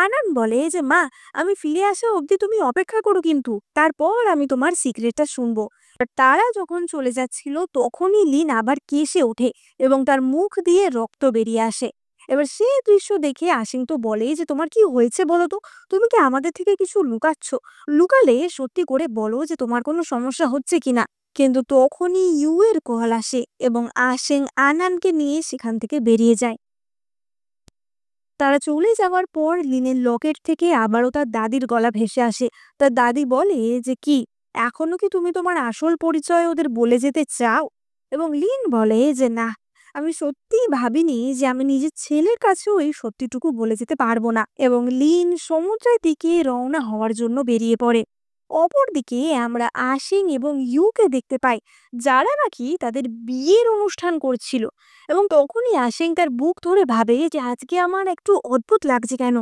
আনান বলে যে, মা, আমি ফিরে আসা অবধি তুমি অপেক্ষা করো, কিন্তু তারপর আমি তোমার সিক্রেটটা শুনবো। আর তারা যখন চলে যাচ্ছিল তখনই লিন আবার কেসে ওঠে এবং তার মুখ দিয়ে রক্ত বেরিয়ে আসে। এবার সেই দৃশ্য দেখে আশিং তো বলে যে, তোমার কি হয়েছে বলো তো, তুমি কি আমাদের থেকে কিছু লুকাচ্ছ? লুকালে সত্যি করে বলো যে তোমার কোনো সমস্যা হচ্ছে কিনা। কিন্তু তখনই ইউ এর কল আসে এবং আশিং আনানকে নিয়ে সেখান থেকে বেরিয়ে যায়। তারা চলে যাওয়ার পর লিনের লকেট থেকে আবারও তার দাদির গলা ভেসে আসে। তার দাদি বলে যে, কি এখনো কি তুমি তোমার আসল পরিচয় ওদের বলে যেতে চাও? এবং লিন বলে যে, না, আমি সত্যিই ভাবিনি যে আমি নিজের ছেলের কাছেও এই সত্যিটুকু বলে যেতে পারবো না। এবং লিন সমুদ্রের দিকে রওনা হওয়ার জন্য বেরিয়ে পড়ে। অপরদিকে আমরা আশিং এবং ইউকে দেখতে পাই, যারা নাকি তাদের বিয়ের অনুষ্ঠান করছিল। এবং তখনই আশিং তার বুক ধরে ভাবে যে আজকে আমার একটু অদ্ভুত লাগছে কেন,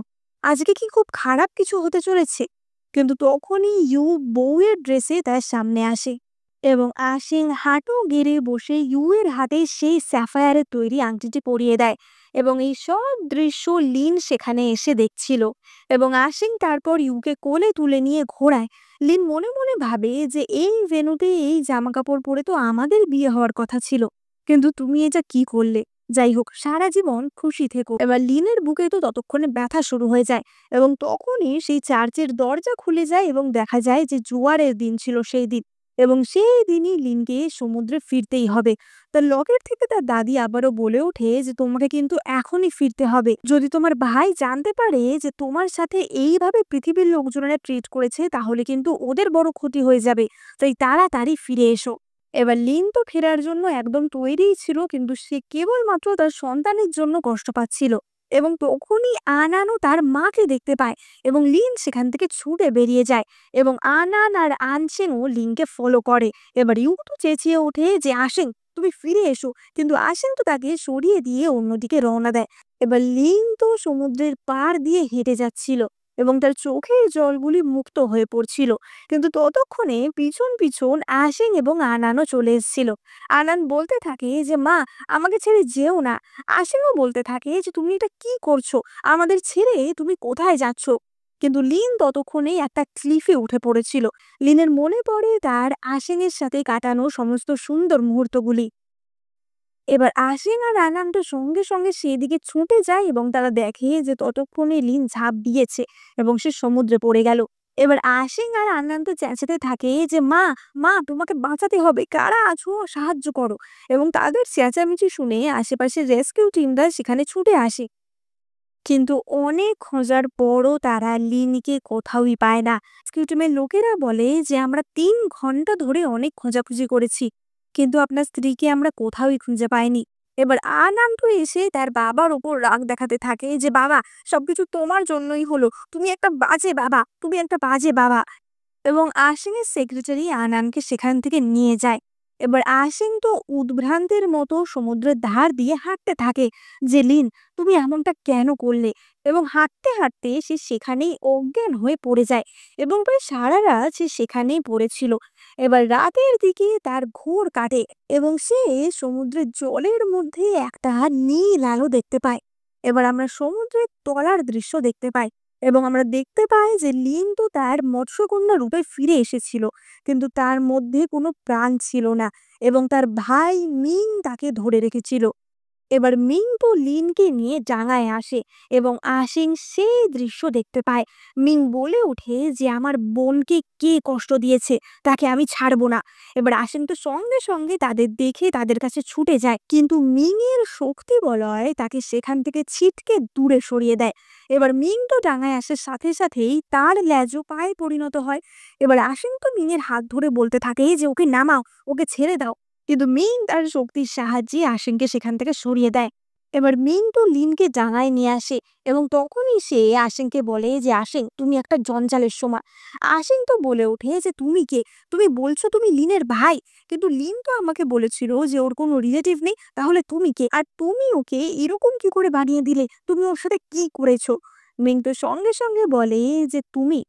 আজকে কি খুব খারাপ কিছু হতে চলেছে। কিন্তু তখনই ইউ বউয়ের ড্রেসে তার সামনে আসে এবং আশিং হাঁটু গেড়ে বসে ইউ এর হাতে সেই স্যাফায়ারের তৈরি আংটিটি পরিয়ে দেয়। এবং এই সব দৃশ্য লিন সেখানে এসে দেখছিল। এবং আশিং তারপর ইউকে কোলে তুলে নিয়ে ঘোরায়। লিন মনে মনে ভাবে যে এই ভেন্যুতে এই জামা কাপড় পরে তো আমাদের বিয়ে হওয়ার কথা ছিল, কিন্তু তুমি এটা কি করলে? যাই হোক, সারা জীবন খুশি থেকো। এবার লিনের বুকে তো ততক্ষণে ব্যথা শুরু হয়ে যায় এবং তখনই সেই চার্চের দরজা খুলে যায় এবং দেখা যায় যে জোয়ারের দিন ছিল সেই দিন। এবং সেই দিনই লিনকে সমুদ্রে ফিরতেই হবে। তার লকেট থেকে তার দাদি আবারও বলে ওঠে যে তোমাকে কিন্তু এখনই ফিরতে হবে। যদি তোমার ভাই জানতে পারে যে তোমার সাথে এইভাবে পৃথিবীর লোকজনেরা ট্রিট করেছে তাহলে কিন্তু ওদের বড় ক্ষতি হয়ে যাবে। তাই তাড়াতাড়ি ফিরে এসো। এবার লিন তো ফেরার জন্য একদম তৈরিই ছিল, কিন্তু সে কেবলমাত্র তার সন্তানের জন্য কষ্ট পাচ্ছিল। এবং তখনই আনানও তার মাকে দেখতে পায় এবং লিন সেখান থেকে ছুটে বেরিয়ে যায়। এবং আনান আর আনসেনও লিনকে ফলো করে। এবার ইউ তো চেঁচিয়ে ওঠে যে, আসেন, তুমি ফিরে এসো। কিন্তু আসেন তো তাকে সরিয়ে দিয়ে অন্যদিকে রওনা দেয়। এবার লিন তো সমুদ্রের পাড় দিয়ে হেঁটে যাচ্ছিল এবং তার চোখের জলগুলি মুক্ত হয়ে পড়ছিল। কিন্তু ততক্ষণে পিছন পিছন আশিং এবং আনানও চলে এসেছিল। আনান বলতে থাকে যে, মা, আমাকে ছেড়ে যেও না। আশিংও বলতে থাকে যে, তুমি এটা কি করছো, আমাদের ছেড়ে তুমি কোথায় যাচ্ছ? কিন্তু লিন ততক্ষণেই একটা ক্লিফে উঠে পড়েছিল। লিনের মনে পড়ে তার আশিং এর সাথে কাটানো সমস্ত সুন্দর মুহূর্তগুলি। এবার আশিং আর আনান তো সঙ্গে সঙ্গে সেদিকে ছুটে যায় এবং তারা দেখে যে ততক্ষণে লিন ঝাঁপ দিয়েছে এবং সে সমুদ্রে পড়ে গেল। এবার আশিং আর আনান তো চেঁচাতে থাকে যে, মা, মা, তোমাকে বাঁচাতে হবে, কারা আছো, সাহায্য করো। এবং তাদের চেঁচামেচি শুনে আশেপাশে রেস্কিউ টিমরা সেখানে ছুটে আসে। কিন্তু অনেক খোঁজার পরও তারা লিনকে কোথাওই পায় না। রেস্কিউ টিমের লোকেরা বলে যে, আমরা 3 ঘন্টা ধরে অনেক খোঁজাখুঁজি করেছি, কিন্তু আপনার স্ত্রীকে আমরা কোথাওই খুঁজে পাইনি। এবার আনান্ত এসে তার বাবার ওপর রাগ দেখাতে থাকে যে, বাবা, সবকিছু তোমার জন্যই হলো, তুমি একটা বাজে বাবা, তুমি একটা বাজে বাবা। এবং আশিংয়ের সেক্রেটারি আনানকে সেখান থেকে নিয়ে যায়। এবার আশিং তো উদ্ভ্রান্তের মতো সমুদ্রের ধার দিয়ে হাঁটতে থাকে যে, লিন, তুমি এমনটা কেন করলে? এবং হাঁটতে হাঁটতে সে সেখানেই অজ্ঞান হয়ে পড়ে যায় এবং প্রায় সারা রাত সে সেখানেই পড়েছিল। এবার রাতের দিকে তার ঘোর কাটে এবং সে সমুদ্রের জলের মধ্যে একটা নীল আলো দেখতে পায়। এবার আমরা সমুদ্রের তলার দৃশ্য দেখতে পাই এবং আমরা দেখতে পাই যে লিন তো তার মৎস্যকন্যা রূপে ফিরে এসেছিল, কিন্তু তার মধ্যে কোনো প্রাণ ছিল না এবং তার ভাই মিং তাকে ধরে রেখেছিল। এবার মিং তো লিনকে নিয়ে ডাঙায় আসে এবং আশিং সেই দৃশ্য দেখতে পায়। মিং বলে ওঠে যে, আমার বোনকে কে কষ্ট দিয়েছে তাকে আমি ছাড়বো না। এবার আশিং তো সঙ্গে সঙ্গে তাদের দেখে তাদের কাছে ছুটে যায়, কিন্তু মিং এর শক্তি বলয় তাকে সেখান থেকে ছিটকে দূরে সরিয়ে দেয়। এবার মিং তো ডাঙায় আসার সাথে সাথেই তার লেজও পায়ে পরিণত হয়। এবার আশিং তো মিং এর হাত ধরে বলতে থাকে যে, ওকে নামাও, ওকে ছেড়ে দাও। কিন্তু মিং তার শক্তির সাহায্যে আশিংকে সেখান থেকে সরিয়ে দেয়। এবার মিং তো লিনকে ডাঙায় নিয়ে আসে এবং তখনই সে আশিংকে বলে যে আশিং তুমি একটা জঞ্জালের সময়। আশিং তো বলে ওঠে যে তুমি কে? তুমি বলছো তুমি লিনের ভাই, কিন্তু লিন তো আমাকে বলেছিল যে ওর কোনো রিলেটিভ নেই, তাহলে তুমি কে? আর তুমি ওকে এরকম কি করে বানিয়ে দিলে? তুমি ওর সাথে কি করেছো? মিং তো সঙ্গে সঙ্গে বলে যে তুমি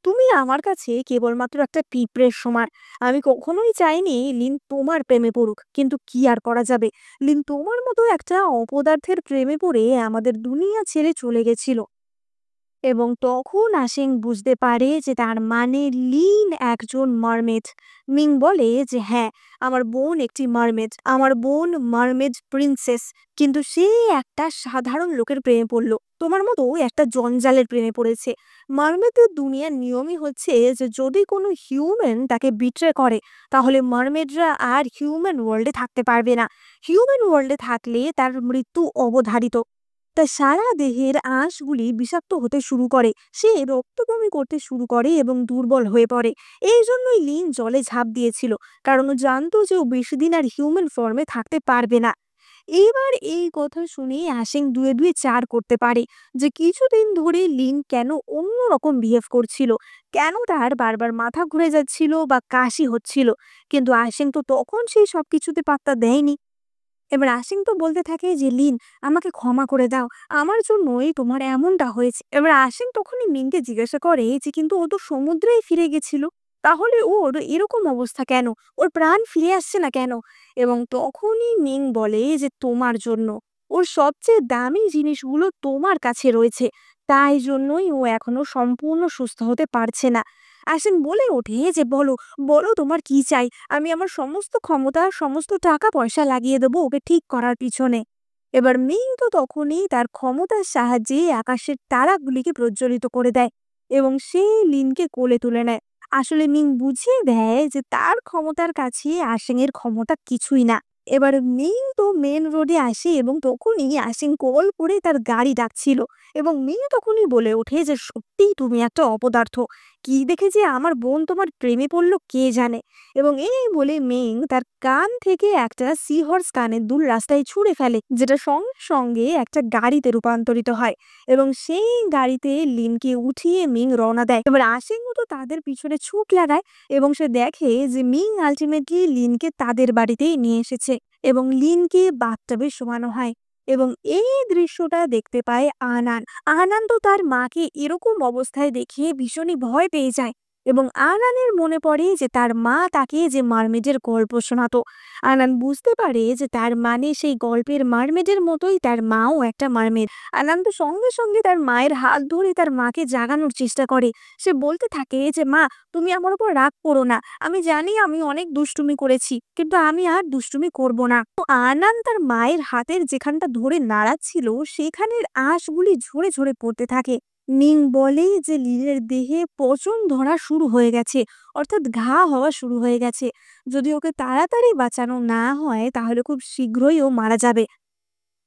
তুমি আমার কাছে কেবলমাত্র একটা পিঁপড়ের সমান। আমি কখনোই চাইনি লিন তোমার প্রেমে পড়ুক, কিন্তু কি আর করা যাবে, লিন তোমার মতো একটা অপদার্থের প্রেমে পড়ে আমাদের দুনিয়া ছেড়ে চলে গেছিল। এবং তখন আসিং বুঝতে পারে যে তার মানে লিন একজন মারমেড। মিং বলে যে হ্যাঁ, আমার বোন একটি মারমেড, আমার বোন মারমেড প্রিন্সেস, কিন্তু সে একটা সাধারণ লোকের প্রেমে পড়লো, তোমার মতো একটা জঞ্জালের প্রেমে পড়েছে। মারমেডের দুনিয়ার নিয়মই হচ্ছে যে যদি কোনো হিউম্যান তাকে বিট্রে করে, তাহলে মারমেডরা আর হিউম্যান ওয়ার্ল্ডে থাকতে পারবে না। হিউম্যান ওয়ার্ল্ডে থাকলে তার মৃত্যু অবধারিত। তার সারা দেহের আঁশগুলি বিষাক্ত হতে শুরু করে, সে রক্তবমি করতে শুরু করে এবং দুর্বল হয়ে পড়ে। এই জন্যই লিন জলে ঝাঁপ দিয়েছিল, কারণ ও জানতো যে ও বেশি দিন আর হিউম্যান ফর্মে থাকতে পারবে না। এবার এই কথা শুনে আশিং দুয়ে দুয়ে চার করতে পারে যে কিছুদিন ধরে লিন কেন অন্যরকম বিহেভ করছিল, কেন তার বারবার মাথা ঘুরে যাচ্ছিল বা কাশি হচ্ছিল। কিন্তু আশিং তো তখন সেই সবকিছুতে পাত্তা দেয়নি। এবার আসিং তো বলতে থাকে যে লিন, আমাকে ক্ষমা করে দাও, আমার জন্যই তোমার এমনটা হয়েছে। এবার আসিং তখনই মিংকে জিজ্ঞাসা করে যে কিন্তু ও তো সমুদ্রেই ফিরে গেছিল, তাহলে ওর এরকম অবস্থা কেন, ওর প্রাণ ফিরে আসছে না কেন? এবং তখনই মিং বলে যে তোমার জন্য, ওর সবচেয়ে দামি জিনিসগুলো তোমার কাছে রয়েছে, তাই জন্যই ও এখনো সম্পূর্ণ সুস্থ হতে পারছে না। আসিং বলে ওঠে যে বলো, বলো তোমার কি চাই, আমি আমার সমস্ত ক্ষমতা সমস্ত টাকা পয়সা লাগিয়ে দেবো ওকে ঠিক করার পিছনে। এবার মিং তো তখনই তার ক্ষমতার সাহায্যে আকাশের তারাগুলিকে প্রজ্বলিত করে দেয় এবং সে লিনকে কোলে তুলে নেয়। আসলে মিং বুঝিয়ে দেয় যে তার ক্ষমতার কাছে আশিং এর ক্ষমতা কিছুই না। এবার মিং তো মেন রোডে আসে এবং তখনই আশিং কল করে তার গাড়ি ডাকছিল এবং মিং তখনই বলে ওঠে যে সত্যিই তুমি একটা অপদার্থ, কি দেখে যে আমার বোন তোমার প্রেমে পড়লো কে জানে। এবং এই বলে মেং তার কান থেকে একটা সি হর্স কানের দুল রাস্তায় ছুঁড়ে ফেলে, যেটা সঙ্গে সঙ্গে একটা গাড়িতে রূপান্তরিত হয় এবং সেই গাড়িতে লিনকে উঠিয়ে মিং রওনা দেয়। এবার আশিং তো তাদের পিছনে ছুট লাগায় এবং সে দেখে যে মিং আলটিমেটলি লিনকে তাদের বাড়িতেই নিয়ে এসেছে এবং লিনকে বাথটাবে শোয়ানো হয়। এবং এই দৃশ্যটা দেখতে পায় আনান। আনান তো তার মাকে এরকম অবস্থায় দেখে ভীষণই ভয় পেয়ে যায় এবং আনানের মনে পড়ে যে তার মা তাকে যে মারমেডের গল্প শোনাতো। আনান বুঝতে পারে যে তার মানে সেই গল্পের মারমেডের মতোই তার মাও একটা মারমেড। আনান তো সঙ্গে সঙ্গে তার মায়ের হাত ধরে তার মাকে জাগানোর চেষ্টা করে। সে বলতে থাকে যে মা, তুমি আমার উপর রাগ করো না, আমি জানি আমি অনেক দুষ্টুমি করেছি, কিন্তু আমি আর দুষ্টুমি করব না। তো আনান তার মায়ের হাতের যেখানটা ধরে নাড়াচ্ছিল সেখানের আঁশগুলি ঝরে ঝরে পড়তে থাকে। মিং বলে যে লিনের দেহে পচন ধরা শুরু হয়ে গেছে, অর্থাৎ ঘা হওয়া শুরু হয়ে গেছে। যদি ওকে তাড়াতাড়ি বাঁচানো না হয় তাহলে খুব শীঘ্রই ও মারা যাবে।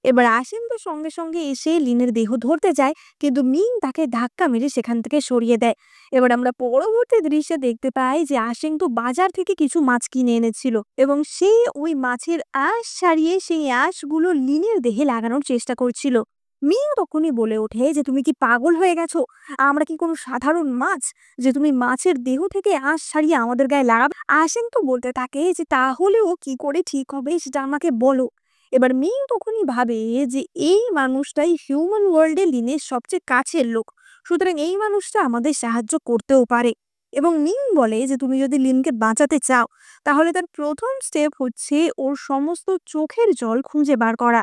এবার আসেন তো সঙ্গে সঙ্গে এসে লিনের দেহ ধরতে যায়, কিন্তু মিং তাকে ধাক্কা মেরে সেখান থেকে সরিয়ে দেয়। এবার আমরা পরবর্তী দৃশ্যে দেখতে পাই যে আশিং তো বাজার থেকে কিছু মাছ কিনে এনেছিল এবং সে ওই মাছের আঁশ ছাড়িয়ে সেই আঁশগুলো লিনের দেহে লাগানোর চেষ্টা করছিল। মিং তখনই বলে ওঠে যে তুমি কি পাগল হয়ে গেছো, আমরা কি কোনো সাধারণ মাছ যে তুমি মাছের দেহ থেকে আঁশ ছাড়িয়ে আমাদের গায়ে লাগাবে? আশিং তো বলতে থাকে যে তাহলেও কি করে ঠিক হবে সেটা আমাকে বলো। এবার মিং তখনই ভাবে যে এই মানুষটাই হিউম্যান ওয়ার্ল্ডে লিনের সবচেয়ে কাছের লোক, সুতরাং এই মানুষটা আমাদের সাহায্য করতেও পারে। এবং মিং বলে যে তুমি যদি লিনকে বাঁচাতে চাও তাহলে তার প্রথম স্টেপ হচ্ছে ওর সমস্ত চোখের জল খুঁজে বার করা।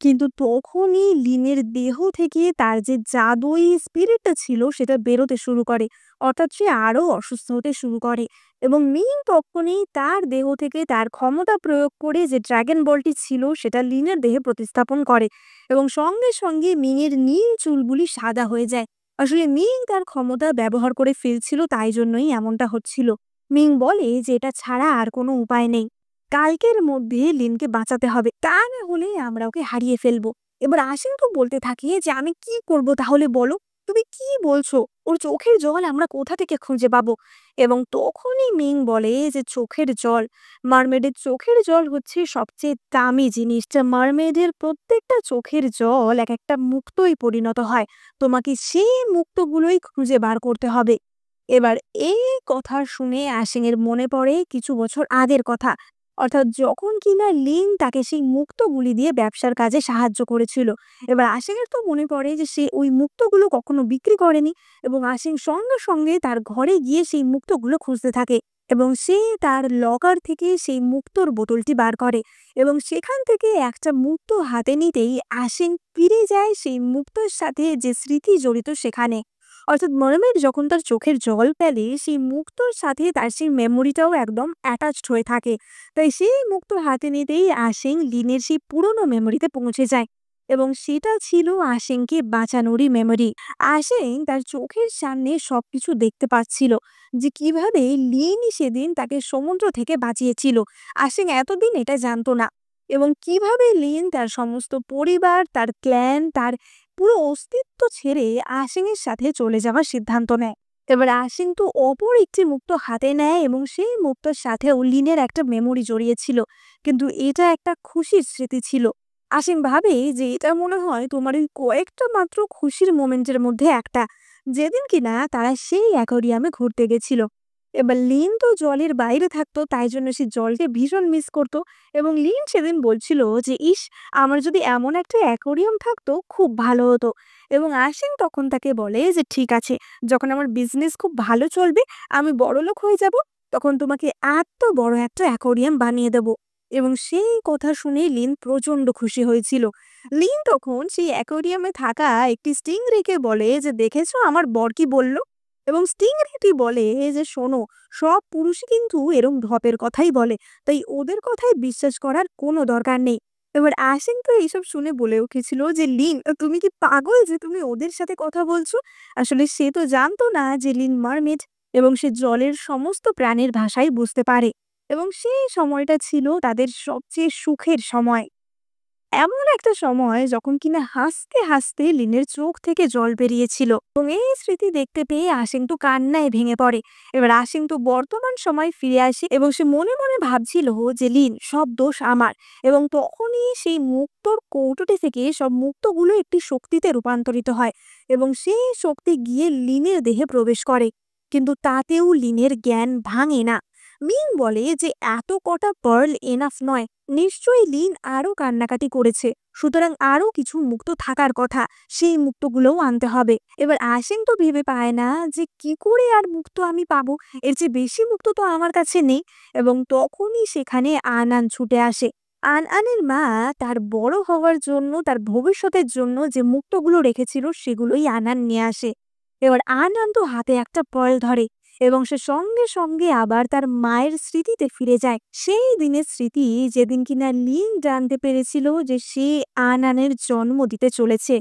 কিন্তু তখনই লিনের দেহ থেকে তার যে জাদুই স্পিরিটটা ছিল সেটা বেরোতে শুরু করে, অর্থাৎ সে আরো অসুস্থ হতে শুরু করে। এবং মিং তখনই তার দেহ থেকে তার ক্ষমতা প্রয়োগ করে যে ড্রাগন বলটি ছিল সেটা লিনের দেহে প্রতিস্থাপন করে এবং সঙ্গে সঙ্গে মিং এর নীল চুলগুলি সাদা হয়ে যায়। আসলে মিং তার ক্ষমতা ব্যবহার করে ফেলছিল, তাই জন্যই এমনটা হচ্ছিল। মিং বলে যে এটা ছাড়া আর কোনো উপায় নেই, কালকের মধ্যে লিনকে বাঁচাতে হবে, তা না হলে আমরা ওকে হারিয়ে ফেলবো। এবার আশিং তো বলতে থাকে যে আমি কি করব তাহলে বলো, তুমি কি বলছো? ওর চোখের জল আমরা কোথা থেকে খুঁজে পাবো? এবং তখনই মিং বলে যে চোখের জল, মারমেডের চোখের জল হচ্ছে সবচেয়ে দামি জিনিস। যা মারমেডের প্রত্যেকটা চোখের জল এক একটা মুক্তোয় পরিণত হয়। তোমাকে সেই মুক্তোগুলোই খুঁজে বার করতে হবে। এবার এই কথা শুনে আশিং এর মনে পড়ে কিছু বছর আগের কথা। অর্থাৎ যখন কিনা লিন তাকে সেই মুক্তোগুলি দিয়ে ব্যবসার কাজে সাহায্য করেছিল। এবার আশিংয়ের তো মনে পড়ে যে সে ওই মুক্তোগুলো কখনো বিক্রি করেনি, এবং আশিং সঙ্গে সঙ্গে তার ঘরে গিয়ে সেই মুক্তোগুলো খুঁজতে থাকে, এবং সে তার লকার থেকে সেই মুক্তোর বোতলটি বার করে, এবং সেখান থেকে একটা মুক্তো হাতে নিতেই আশিং ফিরে যায় সেই মুক্তোর সাথে যে স্মৃতি জড়িত সেখানে। অর্থাৎ মারমেড যখন তার চোখের জল পেলে সেই মুক্তোর সাথে তার সেই মেমোরিটাও একদম অ্যাটাচড হয়ে থাকে। তাই সেই মুক্তো হাতে নিতেই আশিং লিনের সেই পুরনো মেমোরিতে পৌঁছে যায়, এবং সেটা ছিল আশিংকে বাঁচানোরই মেমোরি। আশিং তার চোখের সামনে সবকিছু দেখতে পাচ্ছিল, যে কিভাবে লিন সেদিন তাকে সমুদ্র থেকে বাঁচিয়েছিল। আশিং এতদিন এটা জানতো না, এবং কিভাবে লিন তার সমস্ত পরিবার, তার ক্ল্যান, তার পুরো অস্তিত্ব ছেড়ে আশিং এর সাথে চলে যাওয়ার সিদ্ধান্ত নেয়। এবার আশিং তো অপর একটি মুক্তো হাতে নেয়, এবং সেই মুক্তোর সাথেও লিনের একটা মেমোরি জড়িয়েছিল, কিন্তু এটা একটা খুশির স্মৃতি ছিল। আশিং ভাবে যে এটা মনে হয় তোমার ওই কয়েকটা মাত্র খুশির মোমেন্টের মধ্যে একটা, যেদিন কিনা তারা সেই অ্যাকোয়ারিয়ামে ঘুরতে গেছিল। এবার লিন তো জলের বাইরে থাকতো, তাই জন্য সে জলকে ভীষণ মিস করতো। এবং লিন সেদিন বলছিল যে ইস, আমার যদি এমন একটা অ্যাকোয়ারিয়াম থাকতো খুব ভালো হতো। এবং আশিং তখন তাকে বলে যে ঠিক আছে, যখন আমার বিজনেস খুব ভালো চলবে, আমি বড়লোক হয়ে যাব, তখন তোমাকে এত বড় একটা অ্যাকোয়ারিয়াম বানিয়ে দেব। এবং সেই কথা শুনে লিন প্রচন্ড খুশি হয়েছিল। লিন তখন সেই অ্যাকোয়ারিয়ামে থাকা একটি স্টিং রেকে বলে যে দেখেছো আমার বর কি বলল। এবং স্টিং রেটি বলে যে শোনো, সব পুরুষই কিন্তু এরম ঢপের কথাই বলে, তাই ওদের কথায় বিশ্বাস করার কোনো দরকার নেই। এবার আশিং তো এইসব শুনে বলে উঠেছিল যে লিন, তুমি কি পাগল যে তুমি ওদের সাথে কথা বলছো? আসলে সে তো জানতো না যে লিন মারমেড, এবং সে জলের সমস্ত প্রাণীর ভাষাই বুঝতে পারে। এবং সেই সময়টা ছিল তাদের সবচেয়ে সুখের সময়। এমন একটা সময় যখন কিনা হাসতে হাসতে লিনের চোখ থেকে জল বেরিয়েছিল, এবং এই স্মৃতি দেখতে পেয়ে আশিং তো কান্নায় ভেঙে পড়ে। এবার আশিং তো বর্তমান সময় ফিরে আসে, এবং সে মনে মনে ভাবছিল যে লিন, সব দোষ আমার। এবং তখনই সেই মুক্তোর কৌটোটি থেকে সব মুক্তগুলো একটি শক্তিতে রূপান্তরিত হয়, এবং সেই শক্তি গিয়ে লিনের দেহে প্রবেশ করে। কিন্তু তাতেও লিনের জ্ঞান ভাঙে না। মিং বলে যে এত কটা পার্ল এনাফ নয়, নিশ্চয়ই লিন আরো কান্নাকাটি করেছে, সুতরাং আরো কিছু মুক্ত থাকার কথা, সেই মুক্তগুলোও আনতে হবে। এবার আশিং তো ভেবে পায় না যে কি করে আর মুক্ত আমি পাবো, এর চেয়ে বেশি মুক্ত তো আমার কাছে নেই। এবং তখনই সেখানে আনান ছুটে আসে। আনের মা তার বড় হওয়ার জন্য, তার ভবিষ্যতের জন্য যে মুক্তগুলো রেখেছিল সেগুলোই আনান নিয়ে আসে। এবার আনান তো হাতে একটা পার্ল ধরে, এবং সে সঙ্গে সঙ্গে আবার তার মায়ের স্মৃতিতে ফিরে যায়। সেই দিনের স্মৃতি যেদিন কিনা লিন জানতে পেরেছিল যে সে আনানের জন্ম দিতে চলেছে।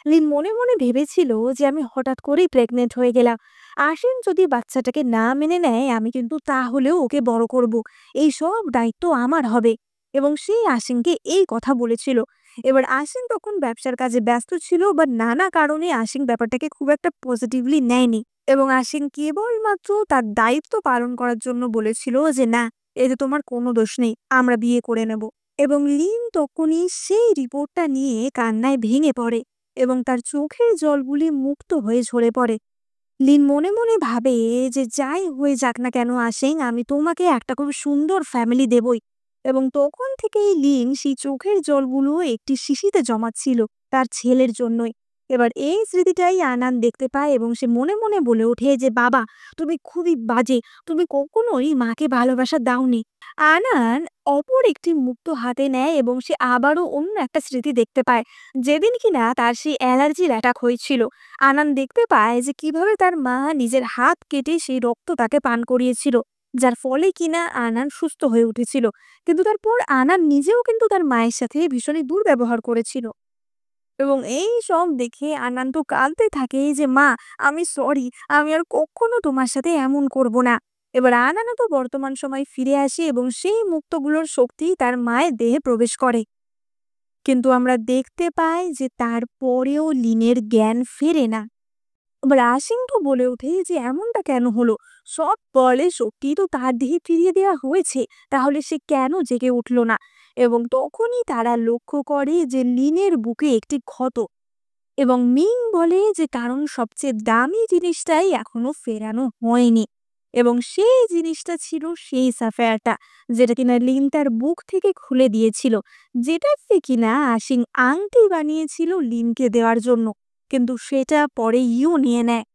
লিন মনে মনে ভেবেছিল যে আমি হঠাৎ করেই প্রেগনেন্ট হয়ে গেলাম, আশিন যদি বাচ্চাটাকে না মেনে নেয় আমি কিন্তু তাহলেও ওকে বড় করব, এই সব দায়িত্ব আমার হবে। এবং সেই আশিনকে এই কথা বলেছিল। এবার আশিন তখন ব্যবসার কাজে ব্যস্ত ছিল, বা নানা কারণে আশিন ব্যাপারটাকে খুব একটা পজিটিভলি নেয়নি, এবং আশিন কেবলমাত্র তার দায়িত্ব পালন করার জন্য বলেছিল যে না, এতে তোমার কোনো দোষ নেই, আমরা বিয়ে করে নেব। এবং লিন তখনই সেই রিপোর্টটা নিয়ে কান্নায় ভেঙে পড়ে, এবং তার চোখের জলগুলি মুক্ত হয়ে ঝরে পড়ে। লিন মনে মনে ভাবে যে যাই হয়ে যাক না কেন আশিং, আমি তোমাকে একটা খুব সুন্দর ফ্যামিলি দেবই। এবং তখন থেকেই লিন সেই চোখের জলগুলো একটি শিশিতে জমাচ্ছিল তার ছেলের জন্যই। এবার এই স্মৃতিটাই আনান দেখতে পায়, এবং সে মনে মনে বলে ওঠে যে বাবা, তুমি খুবই বাজে, তুমি কখনোই মাকে ভালোবাসা দাওনি। আনান অপর একটি মুক্ত হাতে নেয়, এবং সে আবারও অন্য একটা স্মৃতি দেখতে পায়, যেদিন কিনা তার সেই অ্যালার্জির অ্যাটাক হয়েছিল। আনান দেখতে পায় যে কিভাবে তার মা নিজের হাত কেটে সেই রক্ত তাকে পান করিয়েছিল, যার ফলে কিনা আনান সুস্থ হয়ে উঠেছিল। কিন্তু তারপর আনান নিজেও কিন্তু তার মায়ের সাথে ভীষণই দুর্ব্যবহার করেছিল। এবং এই সব দেখে আনান তো কাঁদতে থাকে যে মা, আমি সরি, আমি আর কখনো তোমার সাথে এমন করব না। এবার আনানও তো বর্তমান সময় ফিরে আসে, এবং সেই মুক্তগুলোর শক্তি তার মায়ের দেহে প্রবেশ করে। কিন্তু আমরা দেখতে পাই যে তারপরেও লিনের জ্ঞান ফেরে না। এবার আসিং তো বলে ওঠে যে এমনটা কেন হলো? সব বলে শক্তি তো তার দেহে ফিরিয়ে দেওয়া হয়েছে, তাহলে সে কেন জেগে উঠল না? এবং তখনই তারা লক্ষ্য করে যে লিনের বুকে একটি ক্ষত, এবং মিং বলে যে কারণ সবচেয়ে দামি জিনিসটাই এখনো ফেরানো হয়নি। এবং সেই জিনিসটা ছিল সেই সাফায়ারটা, যেটা কিনা লিন তার বুক থেকে খুলে দিয়েছিল, যেটাতে কিনা আশিং আংটি বানিয়েছিল লিনকে দেওয়ার জন্য। কিন্তু সেটা পরে ইউ নিয়ে নেয়।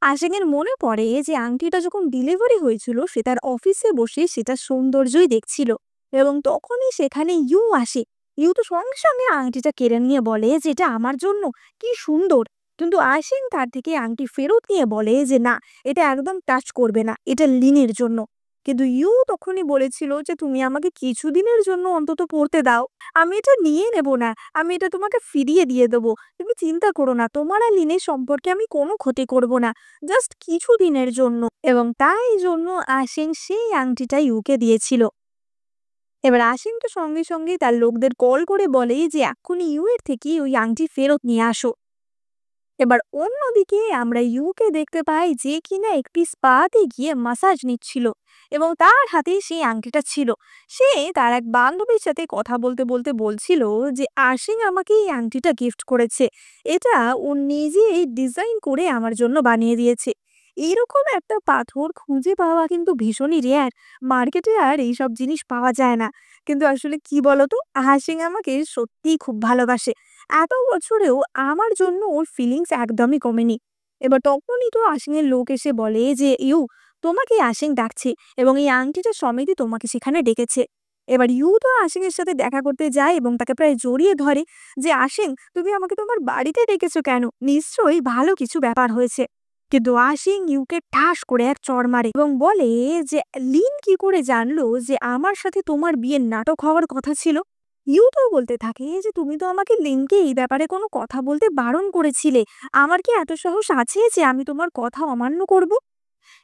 আশিং এর মনে পড়ে যে আংটিটা যখন ডেলিভারি হয়েছিল সে তার অফিসে বসে সেটা সৌন্দর্যই দেখছিল, এবং তখনই সেখানে ইউ আসে। ইউ তো সঙ্গে সঙ্গে আংটিটা কেড়ে নিয়ে বলে যে এটা আমার জন্য, কি সুন্দর। কিন্তু আশিং তার থেকে আংটি ফেরত নিয়ে বলে যে না, এটা একদম টাচ করবে না, এটা লিনের জন্য। কিন্তু ইউ তখনই বলেছিল যে তুমি আমাকে কিছুদিনের জন্য অন্তত পড়তে দাও, আমি এটা নিয়ে নেব না, আমি এটা তোমাকে ফিরিয়ে দিয়ে দেবো। তুমি চিন্তা করো না, তোমার আর লিনের সম্পর্কে আমি কোনো ক্ষতি করব না, জাস্ট কিছুদিনের জন্য। এবং তাই জন্য আশিং সেই আংটিটা ইউকে দিয়েছিল। এবার আসিম তো সঙ্গে সঙ্গে তার লোকদের কল করে বলে যে এক্ষুনি ইউ এর থেকে ওই আংটি ফেরত নিয়ে আসো। এবার অন্যদিকে আমরা ইউকে দেখতে পাই যে কিনা একটি স্পাতে গিয়ে মাসাজ নিচ্ছিল, এবং তার হাতে সেই আংটিটা ছিল। সে তার এক বান্ধবীর সাথে কথা বলতে বলতে বলছিল যে আশিং আমাকে এই আংটিটা গিফট করেছে, এটা ও নিজেই ডিজাইন করে আমার জন্য বানিয়ে দিয়েছে। এইরকম একটা পাথর খুঁজে পাওয়া কিন্তু ভীষণই রেয়ার, মার্কেটে আর এইসব জিনিস পাওয়া যায় না। কিন্তু আসলে কি বলতো, আশিং আমাকে সত্যিই খুব ভালোবাসে, এত বছরেও আমার জন্য ওর ফিলিংস একদমই কমেনি। এবার তখনই তো আশিংয়ের লোক এসে বলে যে ইউ, তোমাকে আশিং ডাকছে, এবং এই আংটিটা সমেতই তোমাকে সেখানে ডেকেছে। এবার ইউ তো আশিংয়ের সাথে দেখা করতে যায় এবং তাকে প্রায় জড়িয়ে ধরে যে আশিং, তুমি আমাকে তোমার বাড়িতে ডেকেছো কেন? নিশ্চয়ই ভালো কিছু ব্যাপার হয়েছে। কিন্তু আশিং ইউকে ঠাস করে এক চড় মারে এবং বলে যে লিন কি করে জানলো যে আমার সাথে তোমার বিয়ের নাটক হওয়ার কথা ছিল? ইউ তো বলতে থাকে যে তুমি তো আমাকে লিনকে এই ব্যাপারে কোনো কথা বলতে বারণ করেছিলে, আমার কি এত সাহস আছে যে আমি তোমার কথা অমান্য করব?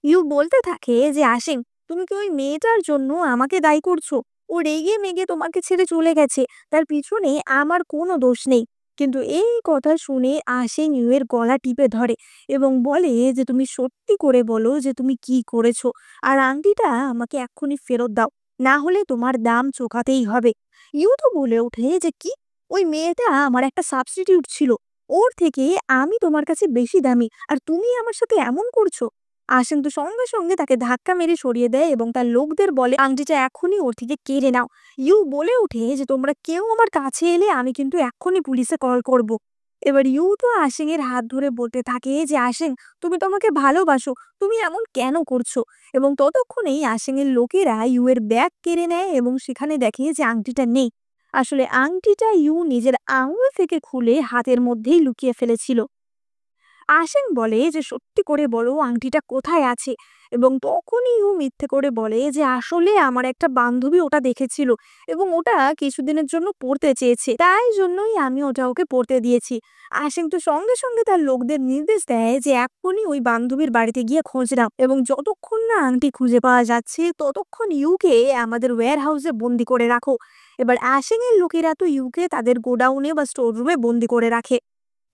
ইউ বলতে থাকে যে আসিং, তুমি কি ওই মেয়েটার জন্য আমাকে দায়ী করছো? ও রেগে মেগে তোমাকে ছেড়ে চলে গেছে, তার পিছনে আমার কোনো দোষ নেই। কিন্তু এই কথা শুনে আসিং ইউ এর গলা টিপে ধরে এবং বলে যে তুমি সত্যি করে বলো যে তুমি কি করেছো, আর আংটিটা আমাকে এক্ষুনি ফেরত দাও, না হলে তোমার দাম চোকাতেই হবে। ইউ তো বলে ওঠে যে কি, ওই মেয়েটা আমার একটা সাবস্টিটিউট ছিল, ওর থেকে আমি তোমার কাছে বেশি দামি, আর তুমি আমার সাথে এমন করছো? আসেন তো সঙ্গে সঙ্গে তাকে ধাক্কা মেরে সরিয়ে দেয় এবং তার লোকদের বলে আংটিটা এখনই ওর থেকে কেড়ে নাও। ইউ বলে ওঠে যে তোমরা কেউ আমার কাছে এলে আমি কিন্তু এক্ষুনি পুলিশে কল করব। এবার ইউ তো আশিং এর হাত ধরে বলতে থাকে যে আশিং, তুমি তো আমাকে ভালোবাসো, তুমি এমন কেন করছো? এবং ততক্ষণেই আশিং এর লোকেরা ইউ এর ব্যাগ কেড়ে নেয় এবং সেখানে দেখে যে আংটিটা নেই। আসলে আংটিটা ইউ নিজের আঙুল থেকে খুলে হাতের মধ্যেই লুকিয়ে ফেলেছিল। আশিং বলে যে সত্যি করে বলো আংটিটা কোথায় আছে, এবং তখনই ও মিথ্যে করে বলে যে আসলে আমার একটা বান্ধবী ওটা দেখেছিল এবং ওটা কিছুদিনের জন্য পড়তে চেয়েছে, তাই জন্যই আমি ওটা ওকে পড়তে দিয়েছি। আশিং তো সঙ্গে সঙ্গে তার লোকদের নির্দেশ দেয় যে এক্ষুনি ওই বান্ধবীর বাড়িতে গিয়ে খোঁজ নাও, এবং যতক্ষণ না আংটি খুঁজে পাওয়া যাচ্ছে ততক্ষণ ইউকে আমাদের ওয়্যার হাউসে বন্দি করে রাখো। এবার আশিং এর লোকেরা তো ইউকে তাদের গোডাউনে বা স্টোর রুমে বন্দি করে রাখে,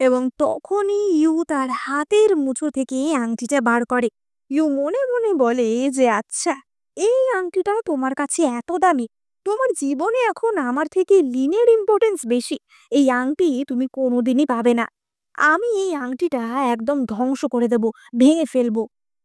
এবং তখনই ইউ তার হাতের মুঠো থেকে আংটিটা বার করে। ইউ মনে মনে বলে যে আচ্ছা, এই আংটিটা তোমার কাছে এত দামি, তোমার জীবনে এখন আমার থেকে লিনের ইম্পর্টেন্স বেশি, এই আংটি তুমি কোনোদিনই পাবে না, আমি এই আংটিটা একদম ধ্বংস করে দেব, ভেঙে ফেলবো।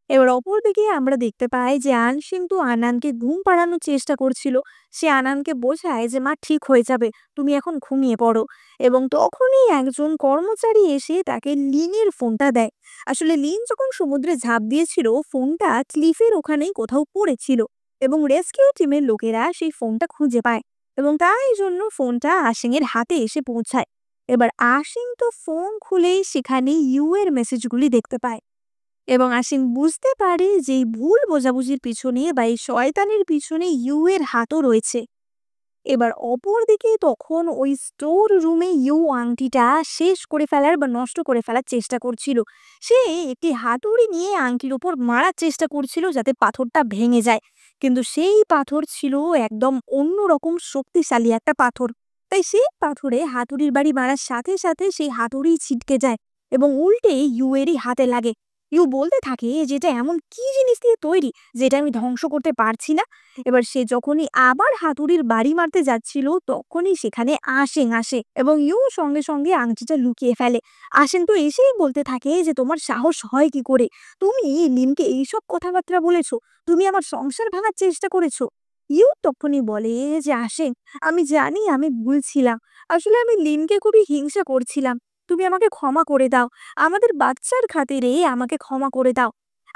এবার অপরদিকে আমরা দেখতে পাই যে আনসিং তো আনানকে ঘুম পাড়ানোর চেষ্টা করছিল। সে আনানকে বোঝায় যে মা ঠিক হয়ে যাবে, তুমি এখন ঘুমিয়ে পড়ো। এবং তখনই একজন কর্মচারী এসে তাকে লিনের ফোনটা দেয়। আসলে লিন যখন সমুদ্রে ঝাঁপ দিয়েছিল ফোনটা ক্লিফের ওখানেই কোথাও পড়েছিল, এবং রেস্কিউ টিমের লোকেরা সেই ফোনটা খুঁজে পায়, এবং তাই জন্য ফোনটা আশিং এর হাতে এসে পৌঁছায়। এবার আশিং তো ফোন খুলেই সেখানে ইউ এর মেসেজগুলি দেখতে পায়, এবং আশিং বুঝতে পারে যে এই ভুল বোঝাবুঝির পিছনে বা এই শয়তানের পিছনে ইউ এর হাতও রয়েছে। এবার অপরদিকে তখন ওই স্টোর রুমে ইউ আংটিটা শেষ করে ফেলার বা নষ্ট করে ফেলার চেষ্টা করছিল। সে একটি হাতুড়ি নিয়ে আংটির উপর মারার চেষ্টা করছিল যাতে পাথরটা ভেঙে যায়, কিন্তু সেই পাথর ছিল একদম অন্যরকম শক্তিশালী একটা পাথর। তাই সেই পাথরে হাতুড়ির বাড়ি মারার সাথে সাথে সেই হাতুড়ি ছিটকে যায় এবং উল্টে ইউয়েরই হাতে লাগে। ইউ বলতে থাকে যে এটা এমন কি জিনিস দিয়ে তৈরি যেটা আমি ধ্বংস করতে পারছি না। এবার সে যখনই আবার হাতুড়ির বাড়ি মারতে যাচ্ছিল তখনই সেখানে আসেন আসে এবং ইউ সঙ্গে সঙ্গে আংটিটা লুকিয়ে ফেলে। আসেন তো এসেই বলতে থাকে যে তোমার সাহস হয় কি করে, তুমি লিনকে এইসব কথাবার্তা বলেছো, তুমি আমার সংসার ভাঙার চেষ্টা করেছো। ইউ তখনই বলে যে আসেন, আমি জানি আমি ভুল ছিলাম, আসলে আমি লিনকে খুবই হিংসা করছিলাম, তুমি আমাকে ক্ষমা করে দাও, আমাদের বাচ্চার খাতিরে আমাকে ক্ষমা করে দাও।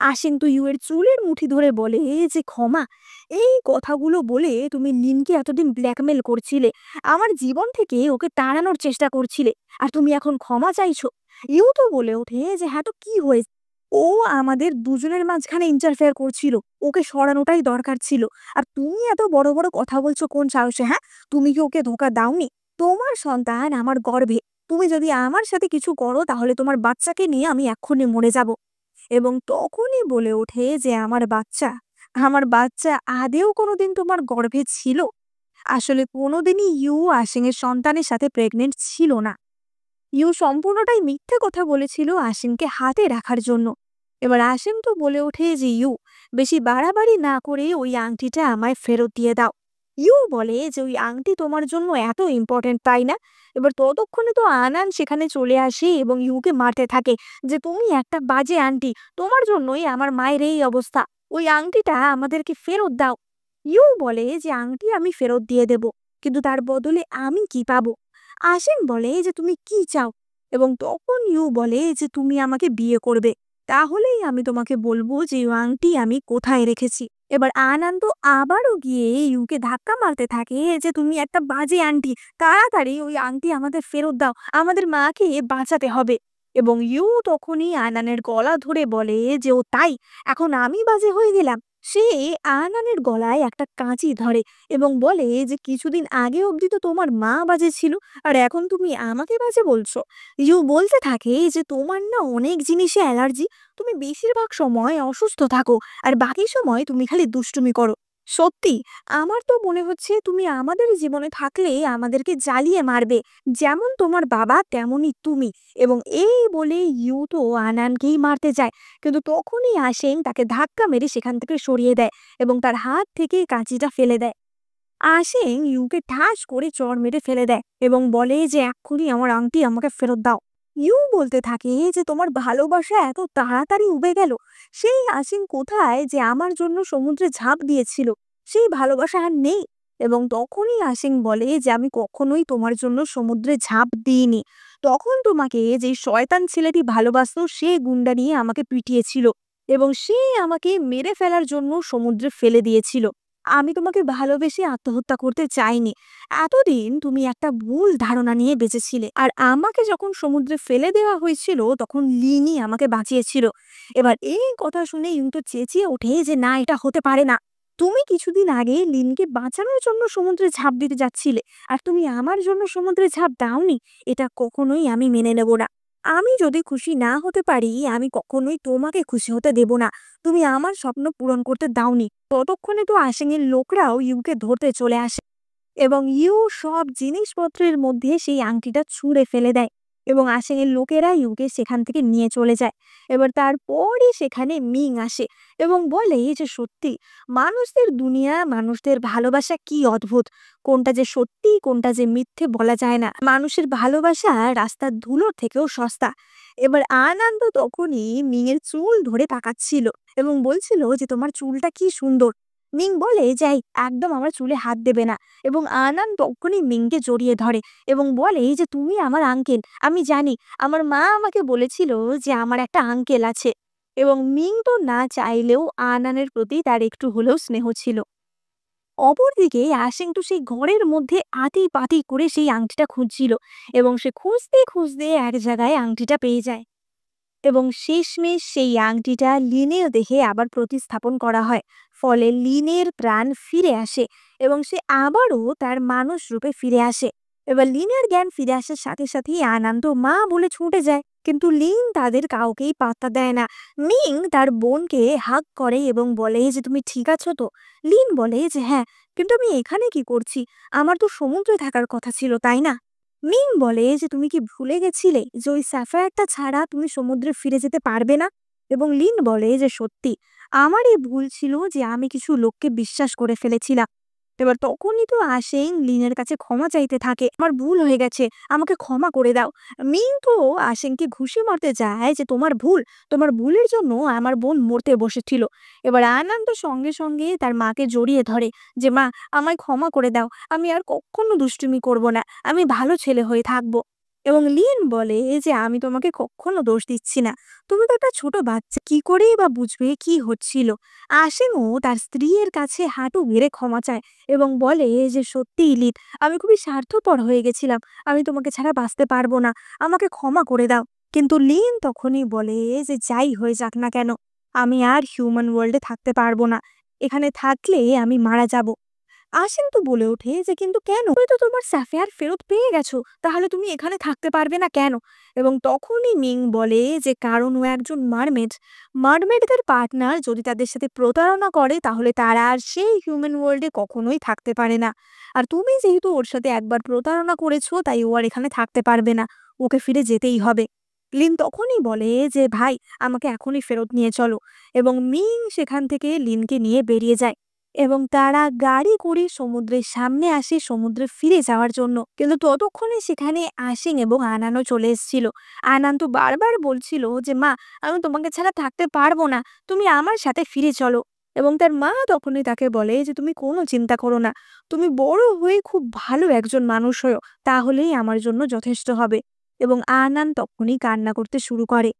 আসেন তো ইউ এর চুলের মুঠি ধরে বলে যে ক্ষমা, এই কথাগুলো বলে তুমি লিনকে এতদিন ব্ল্যাকমেল করছিলে, আমার জীবন থেকে ওকে তাড়ানোর চেষ্টা করছিলে, আর তুমি এখন ক্ষমা চাইছো। ইউ তো বলে ওঠে যে হ্যাঁ তো কি হয়েছে, ও আমাদের দুজনের মাঝখানে ইন্টারফেয়ার করছিল, ওকে সরানোটাই দরকার ছিল। আর তুমি এত বড় বড় কথা বলছো কোন সাহসে? হ্যাঁ, তুমি কি ওকে ধোকা দাওনি? তোমার সন্তান আমার গর্ভে, তুমি যদি আমার সাথে কিছু করো তাহলে তোমার বাচ্চাকে নিয়ে আমি এক্ষুনি মরে যাব। এবং তখনই বলে ওঠে যে আমার বাচ্চা আদেও কোনোদিন তোমার গর্ভে ছিল? আসলে কোনোদিনই ইউ আশিং এর সন্তানের সাথে প্রেগনেন্ট ছিল না। ইউ সম্পূর্ণটাই মিথ্যে কথা বলেছিল আশিমকে হাতে রাখার জন্য। এবার আশিম তো বলে ওঠে যে ইউ, বেশি বাড়াবাড়ি না করে ওই আংটিটা আমায় ফেরত দিয়ে দাও। ইউ বলে যে ওই আংটি তোমার জন্য এত ইম্পর্টেন্ট তাই না? এবার ততক্ষণে তো আনান সেখানে চলে আসে এবং ইউকে মারতে থাকে যে তুমি একটা বাজে আন্টি, তোমার জন্যই আমার মায়ের এই অবস্থা, ওই আংটিটা আমাদেরকে ফেরত দাও। ইউ বলে যে আংটি আমি ফেরত দিয়ে দেব, কিন্তু তার বদলে আমি কি পাবো? আসিম বলে যে তুমি কি চাও? এবং তখন ইউ বলে যে তুমি আমাকে বিয়ে করবে, তাহলেই আমি তোমাকে বলবো যে এই আংটি আমি কোথায় রেখেছি। এবার আনন্দ আবারও গিয়ে ইউকে ধাক্কা মারতে থাকে যে তুমি একটা বাজে আন্টি, তাড়াতাড়ি ওই আংটি আমাদের ফেরত দাও, আমাদের মাকে বাঁচাতে হবে। এবং ইউ তখনই আনানের গলা ধরে বলে যে ও তাই, এখন আমি বাজে হয়ে গেলাম। সে আনানের গলায় একটা কাঁচি ধরে এবং বলে যে কিছুদিন আগে অবধি তো তোমার মা বাজে ছিল, আর এখন তুমি আমাকে বাজে বলছো। ইউ বলতে থাকে যে তোমার না অনেক জিনিসে অ্যালার্জি, তুমি বেশিরভাগ সময় অসুস্থ থাকো, আর বাকি সময় তুমি খালি দুষ্টুমি করো। সত্যি, আমার তো মনে হচ্ছে তুমি আমাদের জীবনে থাকলে আমাদেরকে জ্বালিয়ে মারবে, যেমন তোমার বাবা তেমনই তুমি। এবং এই বলে ইউ তো আনানকেই মারতে যায়, কিন্তু তখনই আসেন তাকে ধাক্কা মেরে সেখান থেকে সরিয়ে দেয় এবং তার হাত থেকে কাঁচিটা ফেলে দেয়। আসেন ইউকে ঠাস করে চড় মেরে ফেলে দেয় এবং বলে যে এক্ষুনি আমার আংটি আমাকে ফেরত দাও। ইউ বলতে থাকে যে তোমার ভালোবাসা এত তাড়াতাড়ি উবে গেল, সেই আসিন কোথায় যে আমার জন্য সমুদ্রে ঝাঁপ দিয়েছিল, সেই ভালোবাসা আর নেই। এবং তখনই আসিন বলে যে আমি কখনোই তোমার জন্য সমুদ্রে ঝাঁপ দিইনি, তখন তোমাকে যে শয়তান ছেলেটি ভালোবাসতো সে গুন্ডা নিয়ে আমাকে পিটিয়েছিল এবং সে আমাকে মেরে ফেলার জন্য সমুদ্রে ফেলে দিয়েছিল। আমি তোমাকে ভালোবেসে আত্মহত্যা করতে চাইনি। এতদিন তুমি একটা ভুল ধারণা নিয়ে বেঁচেছিলে, আর আমাকে যখন সমুদ্রে ফেলে দেওয়া হয়েছিল তখন লিনই আমাকে বাঁচিয়েছিল। এবার এই কথা শুনে ইউ তো চেঁচিয়ে ওঠে যে না, এটা হতে পারে না। তুমি কিছুদিন আগে লিনকে বাঁচানোর জন্য সমুদ্রে ঝাঁপ দিতে যাচ্ছিলে, আর তুমি আমার জন্য সমুদ্রে ঝাঁপ দাওনি। এটা কখনোই আমি মেনে নেব না। আমি যদি খুশি না হতে পারি আমি কখনোই তোমাকে খুশি হতে দেব না। তুমি আমার স্বপ্ন পূরণ করতে দাওনি। ততক্ষণে তো আশিংয়ের লোকরাও ইউকে ধরতে চলে আসে এবং ইউ সব জিনিসপত্রের মধ্যে সেই আংটিটা ছুঁড়ে ফেলে দেয় এবং আশিংয়ের লোকেরা ইউকে সেখান থেকে নিয়ে চলে যায়। এবার তারপরই সেখানে মিং আসে এবং বলে যে সত্যি, মানুষদের দুনিয়া, মানুষদের ভালোবাসা কি অদ্ভুত, কোনটা যে সত্যি কোনটা যে মিথ্যে বলা যায় না, মানুষের ভালোবাসা রাস্তার ধুলোর থেকেও সস্তা। এবার আনন্দ তখনই মিংয়ের চুল ধরে তাকাচ্ছিল এবং বলছিল যে তোমার চুলটা কি সুন্দর। মিং বলে যাই, একদম আমার চুলে হাত দেবে না। এবং আনান তখনই মিংকে জড়িয়ে ধরে এবং বলে যে তুমি আমার আঙ্কেল, আমি জানি, আমার মা আমাকে বলেছিল যে আমার একটা আঙ্কেল আছে। এবং মিং তো না চাইলেও আনানের প্রতি তার একটু হলেও স্নেহ ছিল। অপরদিকে আশিং তো সেই ঘরের মধ্যে আতি পাতি করে সেই আংটিটা খুঁজছিল এবং সে খুঁজতে খুঁজতে এক জায়গায় আংটিটা পেয়ে যায় এবং শেষমেশ সেই আংটিটা লিনের দেহে আবার প্রতিস্থাপন করা হয়। ফলে লিনের প্রাণ ফিরে আসে এবং সে আবারও তার মানুষ রূপে ফিরে আসে। এবার লিনের জ্ঞান ফিরে আসার সাথে সাথেই আনন্দ মা বলে ছুটে যায়, কিন্তু লিন তাদের কাউকেই পাত্তা দেয় না। মিং তার বোনকে হাগ করে এবং বলে যে তুমি ঠিক আছো তো? লিন বলে যে হ্যাঁ, কিন্তু আমি এখানে কি করছি? আমার তো সমুদ্রে থাকার কথা ছিল তাই না? মিং বলে যে তুমি কি ভুলে গেছিলে যে ওই স্যাফায়ারটা ছাড়া তুমি সমুদ্রে ফিরে যেতে পারবে না? এবং লিন বলে যে সত্যি আমারই ভুল ছিল যে আমি কিছু লোককে বিশ্বাস করে ফেলেছিলাম। এবার তখনই তো আসেন লিনের কাছে ক্ষমা চাইতে থাকে, আমার ভুল হয়ে গেছে, আমাকে ক্ষমা করে দাও। মিং তো আসেনকে ঘুষি মারতে যায় যে তোমার ভুলের জন্য আমার বোন মরতে বসেছিল। এবার আনন্দ সঙ্গে সঙ্গে তার মাকে জড়িয়ে ধরে যে মা, আমায় ক্ষমা করে দাও, আমি আর কখনো দুষ্টুমি করব না, আমি ভালো ছেলে হয়ে থাকবো। এবং লিন বলে যে আমি তোমাকে কখনো দোষ দিচ্ছি না, তুমি তো একটা ছোট বাচ্চা, কি করেই বা বুঝবে কি হচ্ছিল। আসেনও তার স্ত্রীর কাছে হাঁটু গেড়ে ক্ষমা চায় এবং বলে যে সত্যিই লিন, আমি খুবই স্বার্থপর হয়ে গেছিলাম, আমি তোমাকে ছাড়া বাঁচতে পারবো না, আমাকে ক্ষমা করে দাও। কিন্তু লিন তখনই বলে যে যাই হয়ে যাক না কেন, আমি আর হিউম্যান ওয়ার্ল্ডে থাকতে পারবো না, এখানে থাকলে আমি মারা যাব। আসেন তো বলে ওঠে যে কিন্তু কেন, তুমি তো তোমার স্যাফিয়ার ফেরত পেয়ে গেছো, তাহলে তুমি এখানে থাকতে পারবে না কেন? এবং তখনই মিং বলে যে কারণ ও একজন মারমেড, মারমেডদের পার্টনার যদি তাদের সাথে প্রতারণা করে তাহলে তারা আর সেই হিউম্যান ওয়ার্ল্ডে কখনোই থাকতে পারে না। আর তুমি যেহেতু ওর সাথে একবার প্রতারণা করেছো তাই ও আর এখানে থাকতে পারবে না, ওকে ফিরে যেতেই হবে। লিন তখনই বলে যে ভাই, আমাকে এখনই ফেরত নিয়ে চলো। এবং মিং সেখান থেকে লিনকে নিয়ে বেরিয়ে যায় এবং তারা গাড়ি করে সমুদ্রের সামনে আসে সমুদ্রে ফিরে যাওয়ার জন্য। কিন্তু ততক্ষণে সেখানে আসিং এবং আনানও চলে এসেছিল। আনান তো বারবার বলছিল যে মা, আমি তোমাকে ছাড়া থাকতে পারবো না, তুমি আমার সাথে ফিরে চলো। এবং তার মা তখনই তাকে বলে যে তুমি কোনো চিন্তা করো না, তুমি বড় হয়ে খুব ভালো একজন মানুষ হও, তাহলেই আমার জন্য যথেষ্ট হবে। এবং আনান তখনই কান্না করতে শুরু করে।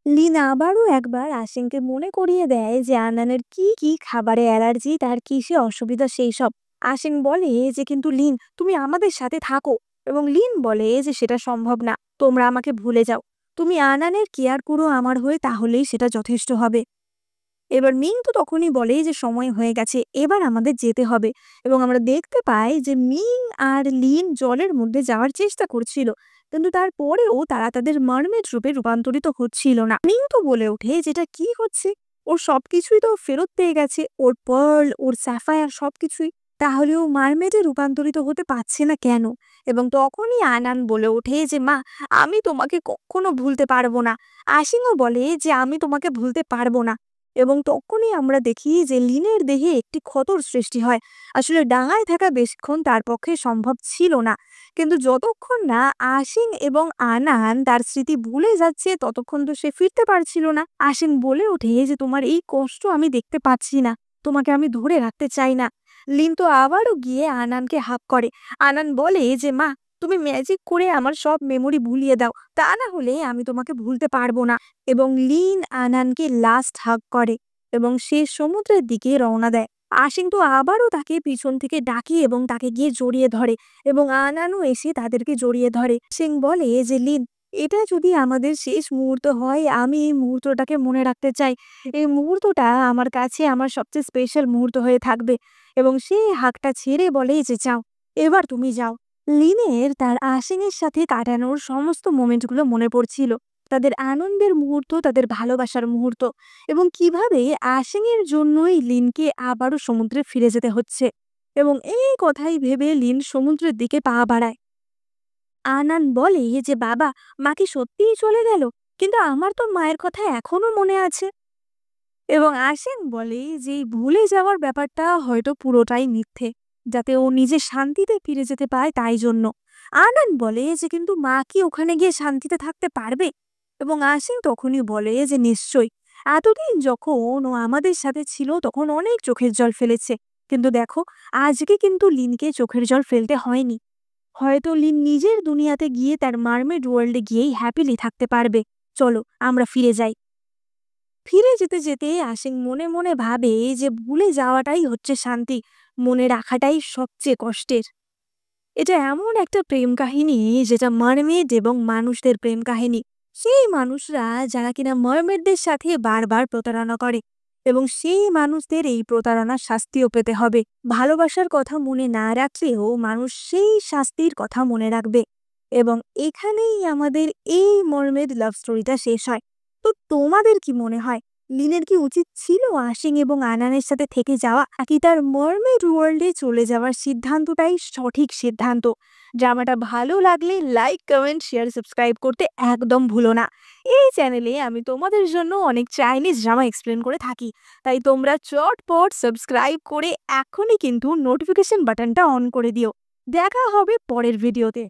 লিন আবারও একবার আসিংকে মনে করিয়ে দেয় যে আনানের কি কি খাবারে অ্যালার্জি, তার কিসে অসুবিধা সেই সব। আসিং বলে যে কিন্তু লিন, তুমি আমাদের সাথে থাকো। এবং লিন বলে যে সেটা সম্ভব না, তোমরা আমাকে ভুলে যাও, তুমি আনানের কেয়ার করো আমার হয়ে, তাহলেই সেটা যথেষ্ট হবে। এবার মিং তো তখনই বলে যে সময় হয়ে গেছে, এবার আমাদের যেতে হবে। এবং আমরা দেখতে পাই যে মিং আর লিন জলের মধ্যে যাওয়ার চেষ্টা করছিল, কিন্তু তারপরেও তারা তাদের মারমেড রূপে রূপান্তরিত হচ্ছিল না। মিং তো বলে ওঠে যেটা কি হচ্ছে, ওর সবকিছুই তো ফেরত পেয়ে গেছে, ওর পার্ল, ওর স্যাফায়ার সবকিছুই, তাহলেও মারমেডে রূপান্তরিত হতে পারছে না কেন? এবং তখনই আনান বলে ওঠে যে মা, আমি তোমাকে কখনো ভুলতে পারবো না। আশিংও বলে যে আমি তোমাকে ভুলতে পারবো না। এবং তখনই আমরা দেখি যে লিনের দেহে একটি ক্ষতর সৃষ্টি হয়। আসলে ডাঙায় থাকা বেশিক্ষণ তার পক্ষে সম্ভব ছিল না। কিন্তু যতক্ষণ না আশিং এবং আনান তার স্মৃতি ভুলে যাচ্ছে ততক্ষণ তো সে ফিরতে পারছিল না। আশিং বলে ওঠে যে তোমার এই কষ্ট আমি দেখতে পাচ্ছি না, তোমাকে আমি ধরে রাখতে চাই না। লিন তো আবারও গিয়ে আনানকে হাত করে। আনান বলে যে মা, তুমি ম্যাজিক করে আমার সব মেমোরি ভুলিয়ে দাও, তা না হলে আমি তোমাকে ভুলতে পারবো না। এবং লিন আনানকে লাস্ট হাগ করে এবং সে সমুদ্রের দিকে রওনা দেয়। আশিং তো আবারও তাকে পিছন থেকে ডাকে এবং তাকে গিয়ে জড়িয়ে ধরে এবং আনানও এসে তাদেরকে জড়িয়ে ধরে। সিং বলে যে লিন, এটা যদি আমাদের শেষ মুহূর্ত হয়, আমি এই মুহূর্তটাকে মনে রাখতে চাই, এই মুহূর্তটা আমার কাছে আমার সবচেয়ে স্পেশাল মুহূর্ত হয়ে থাকবে। এবং সে হাঁকটা ছেড়ে বলে যে যাও, এবার তুমি যাও। লিনের তার আশিংয়ের সাথে কাটানোর সমস্ত মোমেন্টগুলো মনে পড়ছিল, তাদের আনন্দের মুহূর্ত, তাদের ভালোবাসার মুহূর্ত, এবং কিভাবে আশিংয়ের জন্যই লিনকে আবারও সমুদ্রে ফিরে যেতে হচ্ছে। এবং এই কথাই ভেবে লিন সমুদ্রের দিকে পা বাড়ায়। আনান বলে যে বাবা, মা কি সত্যিই চলে গেল? কিন্তু আমার তো মায়ের কথা এখনো মনে আছে। এবং আশিং বলে যে এই ভুলে যাওয়ার ব্যাপারটা হয়তো পুরোটাই মিথ্যে, যাতে ও নিজে শান্তিতে ফিরে যেতে পায় তাই জন্য। আনান বলে যে কিন্তু মা কি ওখানে গিয়ে শান্তিতে থাকতে পারবে? এবং আশিং তখনই বলে যে নিশ্চয়ই, এতদিন যখন ও আমাদের সাথে ছিল তখন অনেক চোখের জল ফেলেছে, কিন্তু দেখো, আজকে কিন্তু লিনকে চোখের জল ফেলতে হয়নি। হয়তো লিন নিজের দুনিয়াতে গিয়ে তার মারমেড ওয়ার্ল্ডে গিয়েই হ্যাপিলি থাকতে পারবে। চলো আমরা ফিরে যাই। ফিরে যেতে যেতে আশিং মনে মনে ভাবে যে ভুলে যাওয়াটাই হচ্ছে শান্তি, মনে রাখাটাই সবচেয়ে কষ্টের। এটা এমন একটা প্রেম কাহিনী যেটা মারমেড এবং মানুষদের প্রেম কাহিনী। সেই মানুষরা যারা কিনা মারমেডদের সাথে বারবার প্রতারণা করে, এবং সেই মানুষদের এই প্রতারণার শাস্তিও পেতে হবে। ভালোবাসার কথা মনে না রাখলেও মানুষ সেই শাস্তির কথা মনে রাখবে। এবং এখানেই আমাদের এই মারমেড লাভ স্টোরিটা শেষ হয়। তো তোমাদের কি মনে হয়, লিনের কি উচিত ছিল আশিং এবং আনানের সাথে থেকে যাওয়া, নাকি তার মারমেড ওয়ার্ল্ডে চলে যাওয়ার সিদ্ধান্তটাই সঠিক সিদ্ধান্ত? ড্রামাটা ভালো লাগলে লাইক, কমেন্ট, শেয়ার, সাবস্ক্রাইব করতে একদম ভুলো না। এই চ্যানেলে আমি তোমাদের জন্য অনেক চাইনিজ ড্রামা এক্সপ্লেন করে থাকি, তাই তোমরা চটপট সাবস্ক্রাইব করে এখনই কিন্তু নোটিফিকেশন বাটনটা অন করে দিও। দেখা হবে পরের ভিডিওতে।